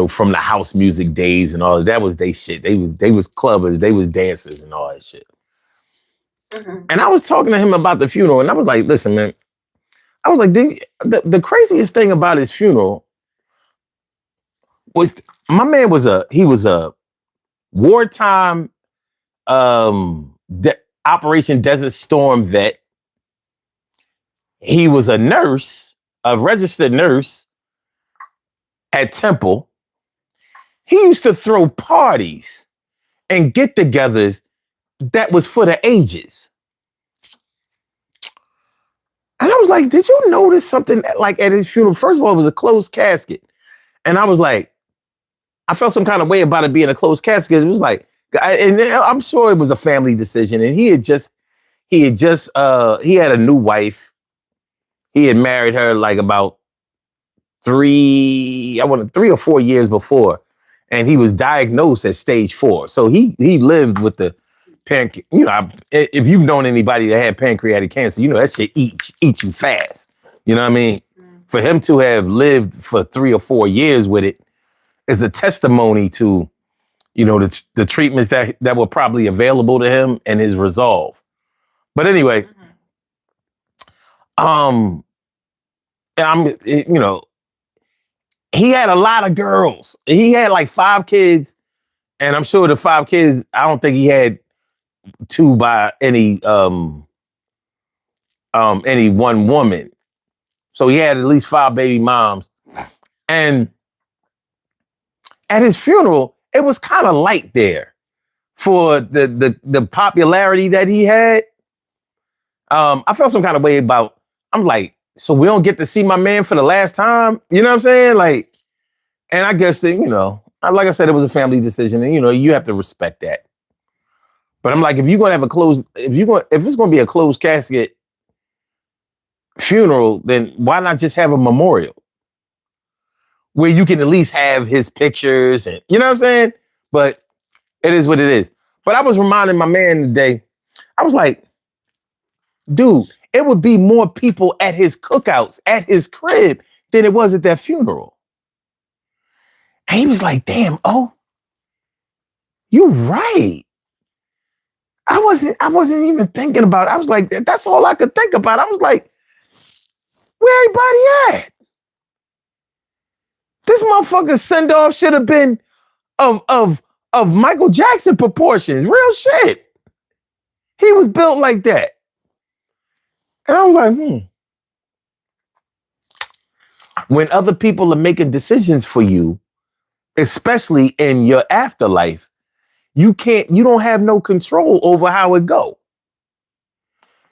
from the house music days and all that was they shit. They was clubbers. They was dancers and all that shit. Mhm. And I was talking to him about the funeral, and I was like, listen, man. I was like, the craziest thing about his funeral was my man was a wartime Operation Desert Storm vet. He was a nurse, a registered nurse at Temple. he used to throw parties and get-togethers that was for the ages. And I was like, did you notice something like at his funeral? First of all, it was a closed casket. And I was like, I felt some kind of way about it being a closed casket. It was like, and I'm sure it was a family decision. And he had a new wife. He had married her like about 3 or 4 years before. And he was diagnosed at stage 4. So he lived with the pancreatic. You know, if you've known anybody that had pancreatic cancer, you know that shit eats you fast. You know what I mean? For him to have lived for 3 or 4 years with it is a testimony to, you know, the treatments that were probably available to him and his resolve. But anyway, he had a lot of girls. He had like 5 kids, and I'm sure the 5 kids, I don't think he had 2 by any one woman. So he had at least 5 baby moms. And at his funeral, it was kind of light there for the popularity that he had. I felt some kind of way about, I'm like, so we don't get to see my man for the last time? You know what I'm saying? Like, and I guess that, you know, like I said, it was a family decision, and you know, you have to respect that. But I'm like, if you're gonna have if it's gonna be a closed casket funeral, then why not just have a memorial where you can at least have his pictures and, you know what I'm saying? But it is what it is. But I was reminding my man today, I was like, dude, it would be more people at his cookouts, at his crib, than it was at that funeral. And he was like, damn, oh, you're right. I wasn't even thinking about it. I was like, that's all I could think about. I was like, where everybody at? This motherfucker send off should have been of Michael Jackson proportions. Real shit. He was built like that. And I was like, When other people are making decisions for you, especially in your afterlife, you don't have no control over how it go.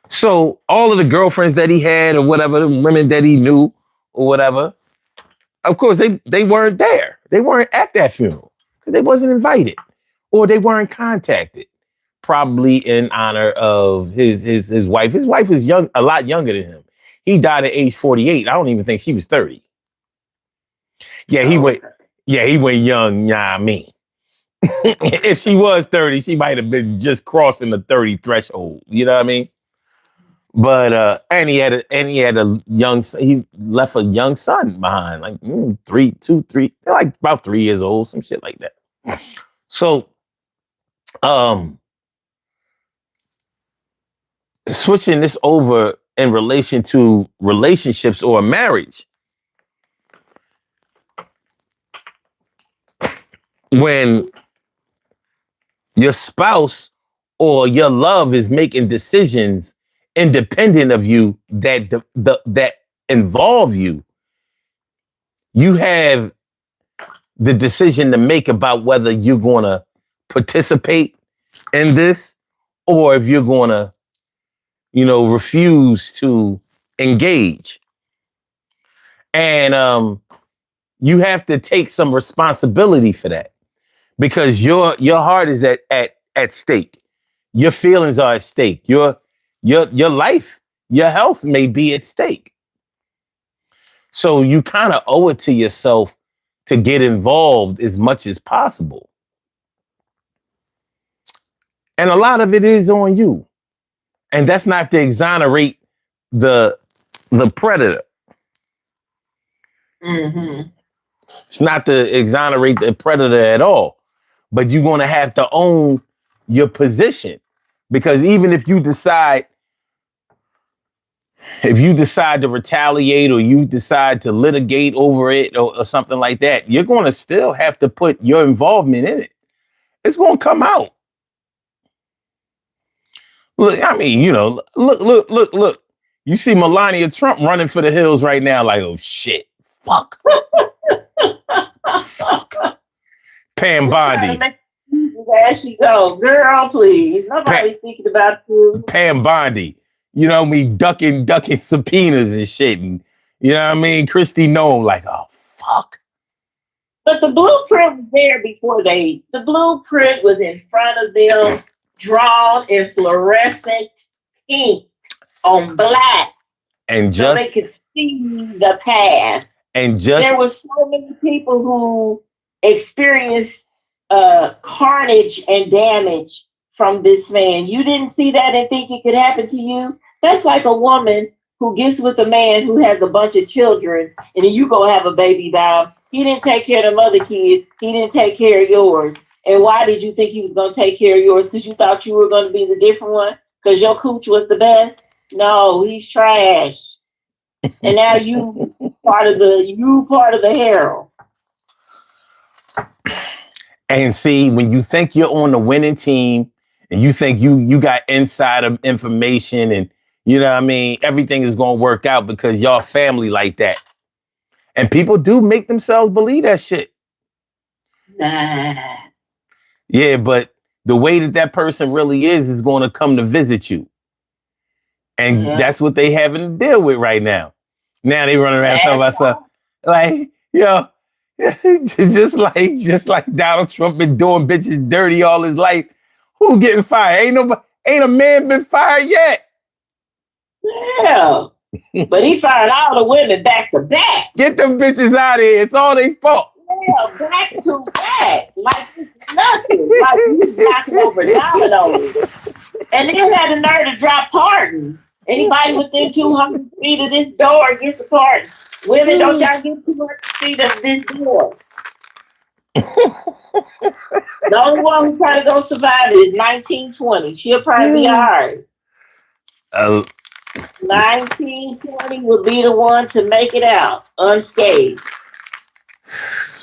So all of the girlfriends that he had or whatever, the women that he knew or whatever, of course, they weren't there. They weren't at that funeral because they wasn't invited or they weren't contacted, probably in honor of his wife. His wife was young, a lot younger than him. He died at age 48. I don't even think she was 30. Yeah, he went young, I mean. If she was 30, she might have been just crossing the 30 threshold. You know what I mean? But and he had a young, he left a young son behind, like 3, like about 3 years old, some shit like that. So switching this over in relation to relationships or marriage. When your spouse or your love is making decisions independent of you that involve you, you have the decision to make about whether you're going to participate in this or if you're going to, refuse to engage. And you have to take some responsibility for that because your heart is at stake. Your feelings are at stake. Your life, your health may be at stake. So you kind of owe it to yourself to get involved as much as possible. And a lot of it is on you. And that's not to exonerate the predator. Mm-hmm. It's not to exonerate the predator at all. But you're going to have to own your position. Because even if you decide to retaliate or you decide to litigate over it or something like that, you're going to still have to put your involvement in it. It's going to come out. Look, I mean, look. You see Melania Trump running for the hills right now like, oh, shit. Fuck. Fuck. Pam Bondi. There she go. Girl, please. Nobody's thinking about you. Pam Bondi. You know what I mean? Ducking subpoenas and shit. And you know what I mean? Christy Nome, like, oh, fuck. But the blueprint was there before the blueprint was in front of them, drawn in fluorescent ink on black. And so they could see the path. And just there were so many people who experienced carnage and damage from this man. You didn't see that and think it could happen to you? That's like a woman who gets with a man who has a bunch of children, and then you go have a baby by him. He didn't take care of them other kids. He didn't take care of yours. And why did you think he was going to take care of yours? Because you thought you were going to be the different one? Because your cooch was the best? No, he's trash. And now you part of the harem. And see, when you think you're on the winning team and you think you got insider information and you know what I mean, everything is going to work out because y'all family like that. And people do make themselves believe that shit. Nah. Yeah, but the way that person really is going to come to visit you. And that's what they having to deal with right now. Now they running around talking about stuff like, yo, just like Donald Trump been doing bitches dirty all his life. Who getting fired? Ain't a man been fired yet. Yeah. But he fired all the women back to back. Get them bitches out of here. It's all their fault. Yeah, back to back. Like it's nothing. Like he's knocking over dominoes. And then had the nerve to drop pardons. Anybody within 200 feet of this door gets a pardon. Women, don't y'all get 200 feet of this door. The only one who's probably gonna survive is 1920. She'll probably be all right. 1920 will be the one to make it out unscathed.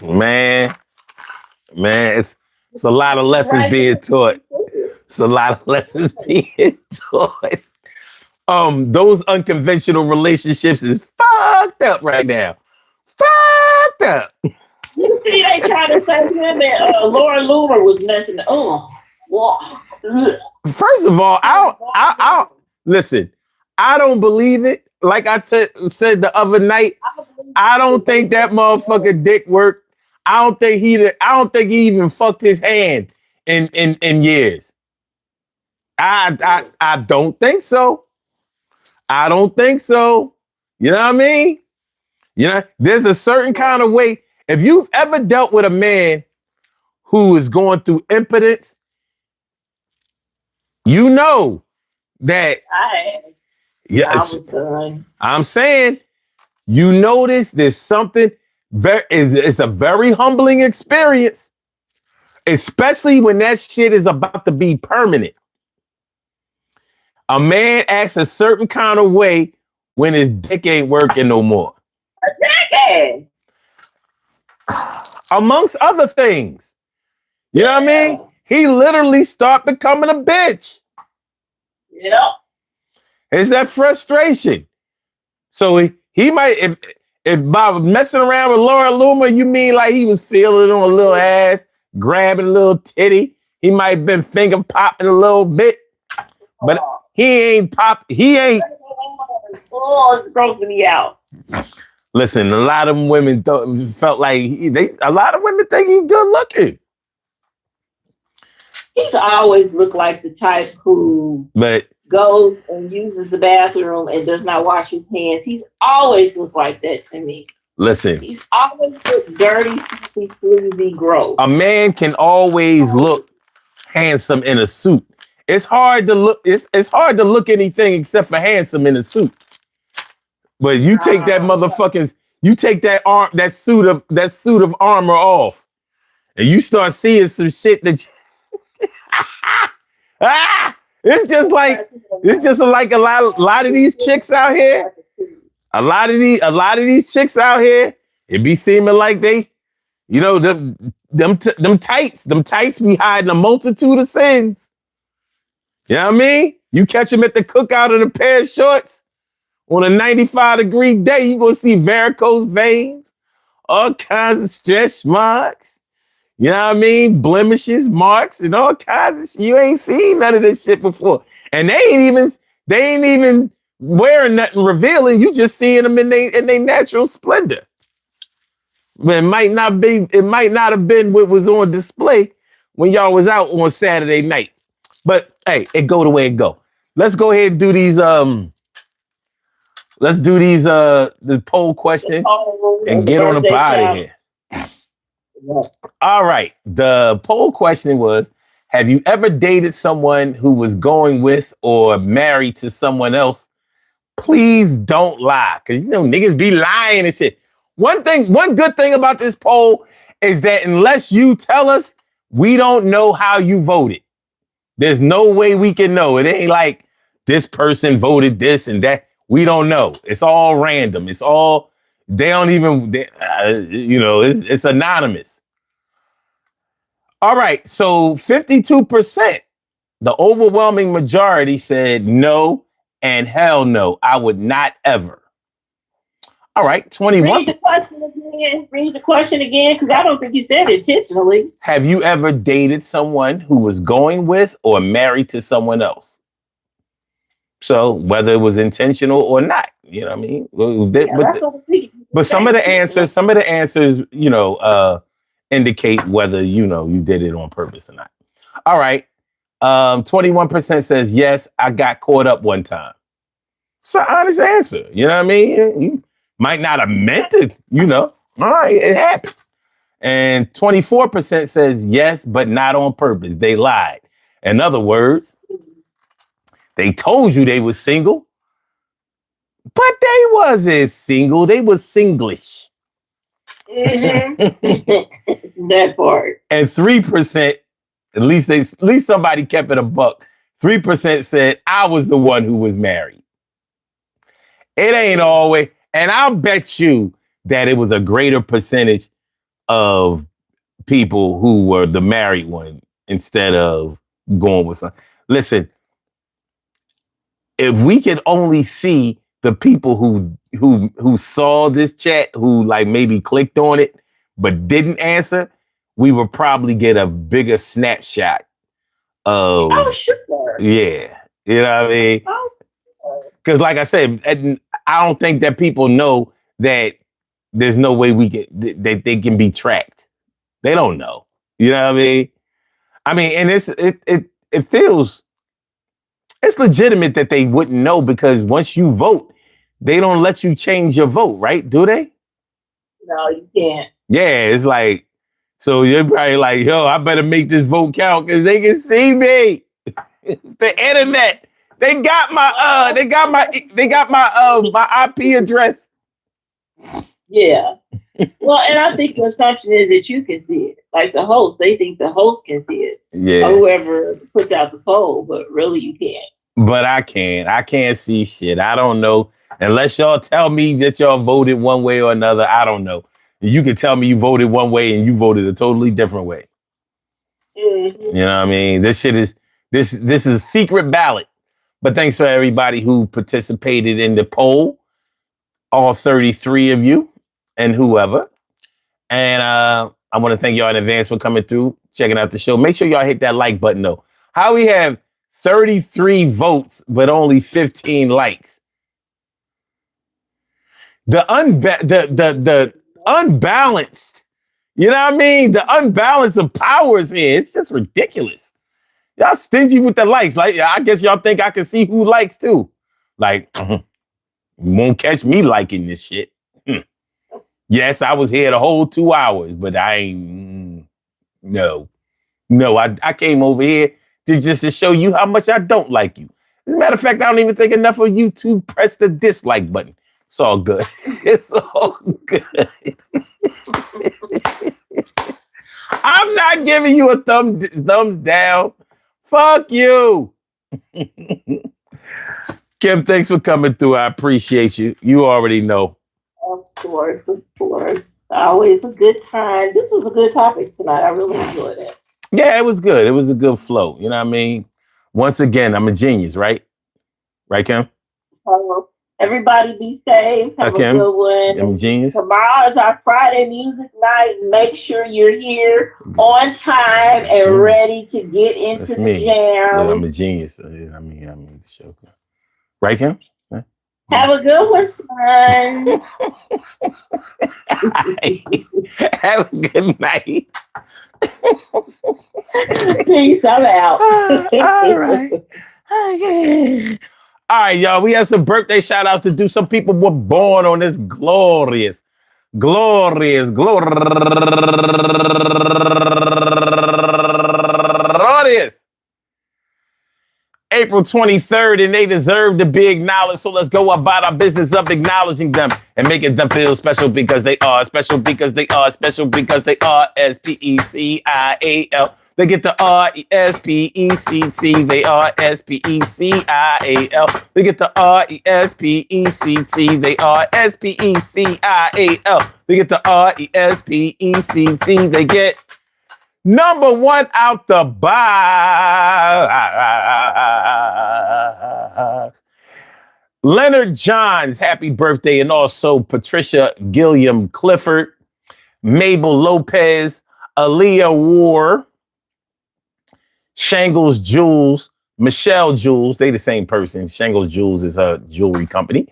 Man, it's a lot of lessons being taught. It's a lot of lessons being taught. Those unconventional relationships is fucked up right now. Fucked up. You see, they trying to say him and Laura Loomer was messing. Oh, wow. First of all, I listen. I don't believe it. Like I said the other night, I don't think that motherfucker dick worked. I don't think he even fucked his hand in years. I don't think so. I don't think so. You know what I mean? You know, there's a certain kind of way. If you've ever dealt with a man who is going through impotence, you know that. I'm saying, you notice there's something it's a very humbling experience, especially when that shit is about to be permanent. A man acts a certain kind of way when his dick ain't working no more. A Amongst other things. You know what I mean? He literally start becoming a bitch. Yep. It's that frustration. So he might, if by messing around with Laura Loomer, you mean like he was feeling on a little ass, grabbing a little titty. He might have been finger popping a little bit, but he ain't pop. He ain't. Oh, it's grossing me out. Listen, a lot of women felt like a lot of women think he's good looking. He's always looked like the type who goes and uses the bathroom and does not wash his hands. He's always looked like that to me. Listen. He's always looked dirty, sleazy, gross. A man can always look handsome in a suit. It's hard to look. It's hard to look anything except for handsome in a suit. But you take that motherfucking, you take that suit of armor off, and you start seeing some shit that. It's just like a lot of these chicks out here. A lot of these chicks out here, it be seeming like they, you know, them tights be hiding a multitude of sins. You know what I mean? You catch them at the cookout in a pair of shorts on a 95-degree day, you gonna see varicose veins, all kinds of stretch marks. You know what I mean? Blemishes, marks, and all kinds of shit. You ain't seen none of this shit before. And they ain't even wearing nothing revealing. You just seeing them in their natural splendor. But it might not have been what was on display when y'all was out on Saturday night. But hey, it go the way it go. Let's go ahead and do these the poll question and get on up out of here. All right. The poll question was, have you ever dated someone who was going with or married to someone else? Please don't lie. Because, niggas be lying and shit. One good thing about this poll is that unless you tell us, we don't know how you voted. There's no way we can know. It ain't like this person voted this and that. We don't know. It's all random. It's all, they don't even, it's anonymous. All right. So 52%, the overwhelming majority said no and hell no. I would not ever. All right. 21. Read the question again, because I don't think you said it intentionally. Have you ever dated someone who was going with or married to someone else? So whether it was intentional or not, you know what I mean? But some of the answers, indicate whether, you did it on purpose or not. All right. 21% says, yes, I got caught up one time. It's an honest answer. You know what I mean? You might not have meant it, All right, it happened. And 24% says, yes, but not on purpose. They lied. In other words, they told you they was single, but they wasn't single. They was singlish. Mm-hmm. That part. And 3%, at least somebody kept it a buck. 3% said I was the one who was married. It ain't always, and I'll bet you that it was a greater percentage of people who were the married one instead of going with some. Listen, if we could only see the people who saw this chat, who like maybe clicked on it but didn't answer, we would probably get a bigger snapshot of. Oh, sure. Yeah, you know what I mean? Because like I said, I don't think that people know that there's no way that they can be tracked. They don't know. You know what I mean? And it feels, it's legitimate that they wouldn't know, because once you vote, they don't let you change your vote, right? Do they? No, you can't. Yeah, it's like, so you're probably like, yo, I better make this vote count because they can see me. It's the internet. They got my my IP address. Yeah. Well, and I think the assumption is that you can see it. Like the host, they think the host can see it. Yeah. Or whoever puts out the poll, but really you can't. But I can't see shit. I don't know. Unless y'all tell me that y'all voted one way or another, I don't know. You can tell me you voted one way and you voted a totally different way. Mm-hmm. You know what I mean? This shit is this is a secret ballot. But thanks for everybody who participated in the poll. All 33 of you and whoever. And I want to thank y'all in advance for coming through, checking out the show. Make sure y'all hit that like button though. How we have 33 votes, but only 15 likes. The unbalanced, you know what I mean? The unbalance of powers here. It's just ridiculous. Y'all stingy with the likes. Like, I guess y'all think I can see who likes too. Like, you won't catch me liking this shit. Yes, I was here the whole 2 hours, but I ain't. No, I came over here just to show you how much I don't like you. As a matter of fact, I don't even think enough of you to press the dislike button. It's all good. It's all good. I'm not giving you a thumbs down. Fuck you. Kim, thanks for coming through. I appreciate you. You already know. Of course. Always a good time. This was a good topic tonight. I really enjoyed it. Yeah, it was good. It was a good flow. You know what I mean? Once again, I'm a genius, right? Right, Kim? Everybody be safe. Have a Okay, good one. I'm genius. Tomorrow is our Friday music night. Make sure you're here on time and Genius. ready to get into That's the me. Yeah, I'm jam. a genius. I mean the show. Right, Kim? Huh? Have a good one, son. Have a good night. Peace. I'm out. All right. Okay. All right, y'all. We have some birthday shout outs to do. Some people were born on this glorious April 23rd, and they deserve to be acknowledged. So let's go about our business of acknowledging them and making them feel special because they are special because they are special because they are SPECIAL. They get the RESPECT. They are SPECIAL. They get the RESPECT. They are SPECIAL. They get the RESPECT. They get number one out the box. Leonard Johns, happy birthday. And also Patricia Gilliam Clifford, Mabel Lopez, Aaliyah War, Shangles Jewels, Michelle Jewels. They the same person. Shangles Jewels is a jewelry company.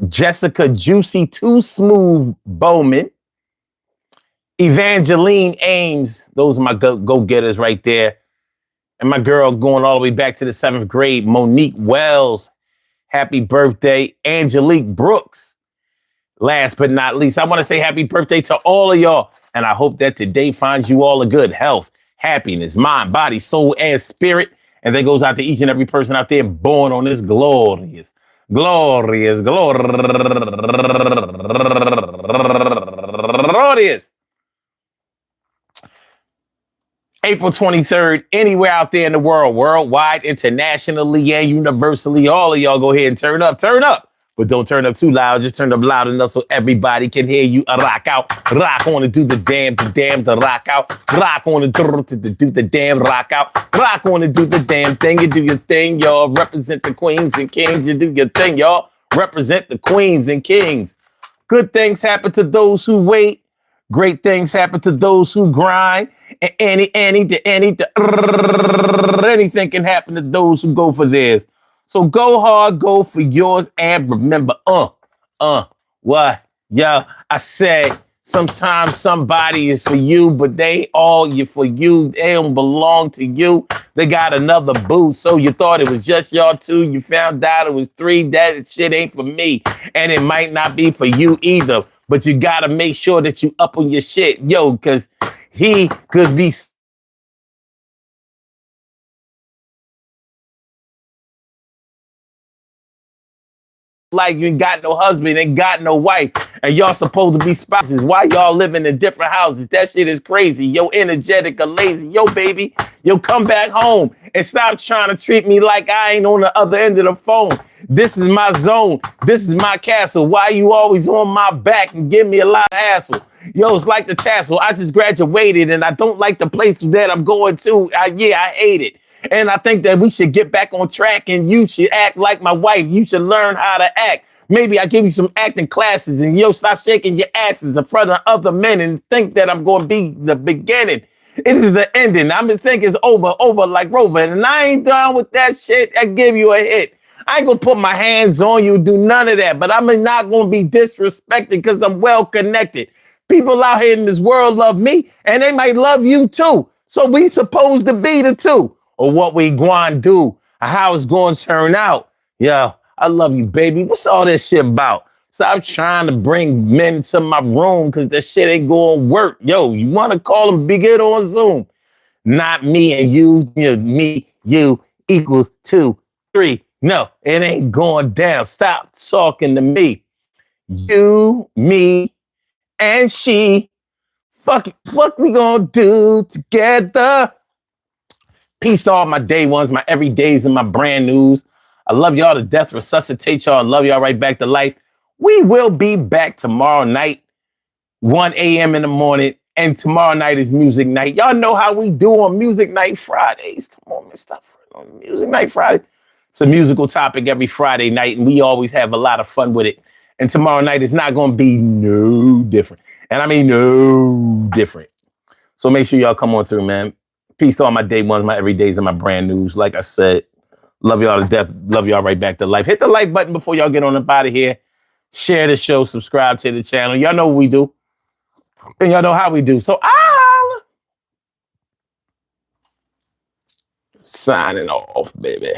Jessica Juicy Too Smooth Bowman, Evangeline Ames, those are my go-getters right there. And my girl going all the way back to the 7th grade, Monique Wells, happy birthday. Angelique Brooks, last but not least, I want to say happy birthday to all of y'all. And I hope that today finds you all a good health, happiness, mind, body, soul, and spirit. And that goes out to each and every person out there born on this glorious April 23rd, anywhere out there in the world, worldwide, internationally, and universally. All of y'all go ahead and turn up. But don't turn up too loud. Just turn up loud enough so everybody can hear you. Rock out. Rock on and do the damn, to rock out. Rock on and do the damn, rock out. Rock on and do the damn thing. You do your thing, y'all. Represent the queens and kings. You do your thing, y'all. Represent the queens and kings. Good things happen to those who wait. Great things happen to those who grind. And anything can happen to those who go for theirs. So go hard, go for yours, and remember, what? Yo, I said sometimes somebody is for you, but they all you for you. They don't belong to you. They got another boo. So you thought it was just y'all two. You found out it was three. That shit ain't for me. And it might not be for you either. But you gotta make sure that you up on your shit, yo, because he could be like you ain't got no husband, ain't got no wife, and y'all supposed to be spouses. Why y'all living in different houses? That shit is crazy. Yo, energetic or lazy. Yo, baby, yo, come back home and stop trying to treat me like I ain't on the other end of the phone. This is my zone. This is my castle. Why you always on my back and give me a lot of hassle? Yo, it's like the tassel. I just graduated and I don't like the place that I'm going to. I hate it. And I think that we should get back on track and you should act like my wife. You should learn how to act. Maybe I give you some acting classes and yo, stop shaking your asses in front of other men and think that I'm going to be the beginning. This is the ending. I'm just thinking it's over like Rover. And I ain't done with that shit. I give you a hit. I ain't going to put my hands on you, do none of that. But I'm not going to be disrespected because I'm well connected. People out here in this world love me and they might love you too. So we supposed to be the two. Or what we going to do, or how it's going to turn out. Yo, I love you, baby. What's all this shit about? Stop trying to bring men to my room because that shit ain't going to work. Yo, you want to call them big it on Zoom? Not me and you, me, you equals 2, 3. No, it ain't going down. Stop talking to me. You, me, and she. Fuck we gonna do together. Peace to all my day ones, my everydays, and my brand news. I love y'all to death, resuscitate y'all, and love y'all right back to life. We will be back tomorrow night, 1 a.m. in the morning, and tomorrow night is music night. Y'all know how we do on Music Night Fridays. Come on, man, stop on Music Night Friday. It's a musical topic every Friday night, and we always have a lot of fun with it. And tomorrow night is not going to be no different. And I mean no different. So make sure y'all come on through, man. Peace to all my day ones, my everydays, and my brand news. Like I said, love y'all to death. Love y'all right back to life. Hit the like button before y'all get on up out of here. Share the show. Subscribe to the channel. Y'all know what we do. And y'all know how we do. So signing off, baby.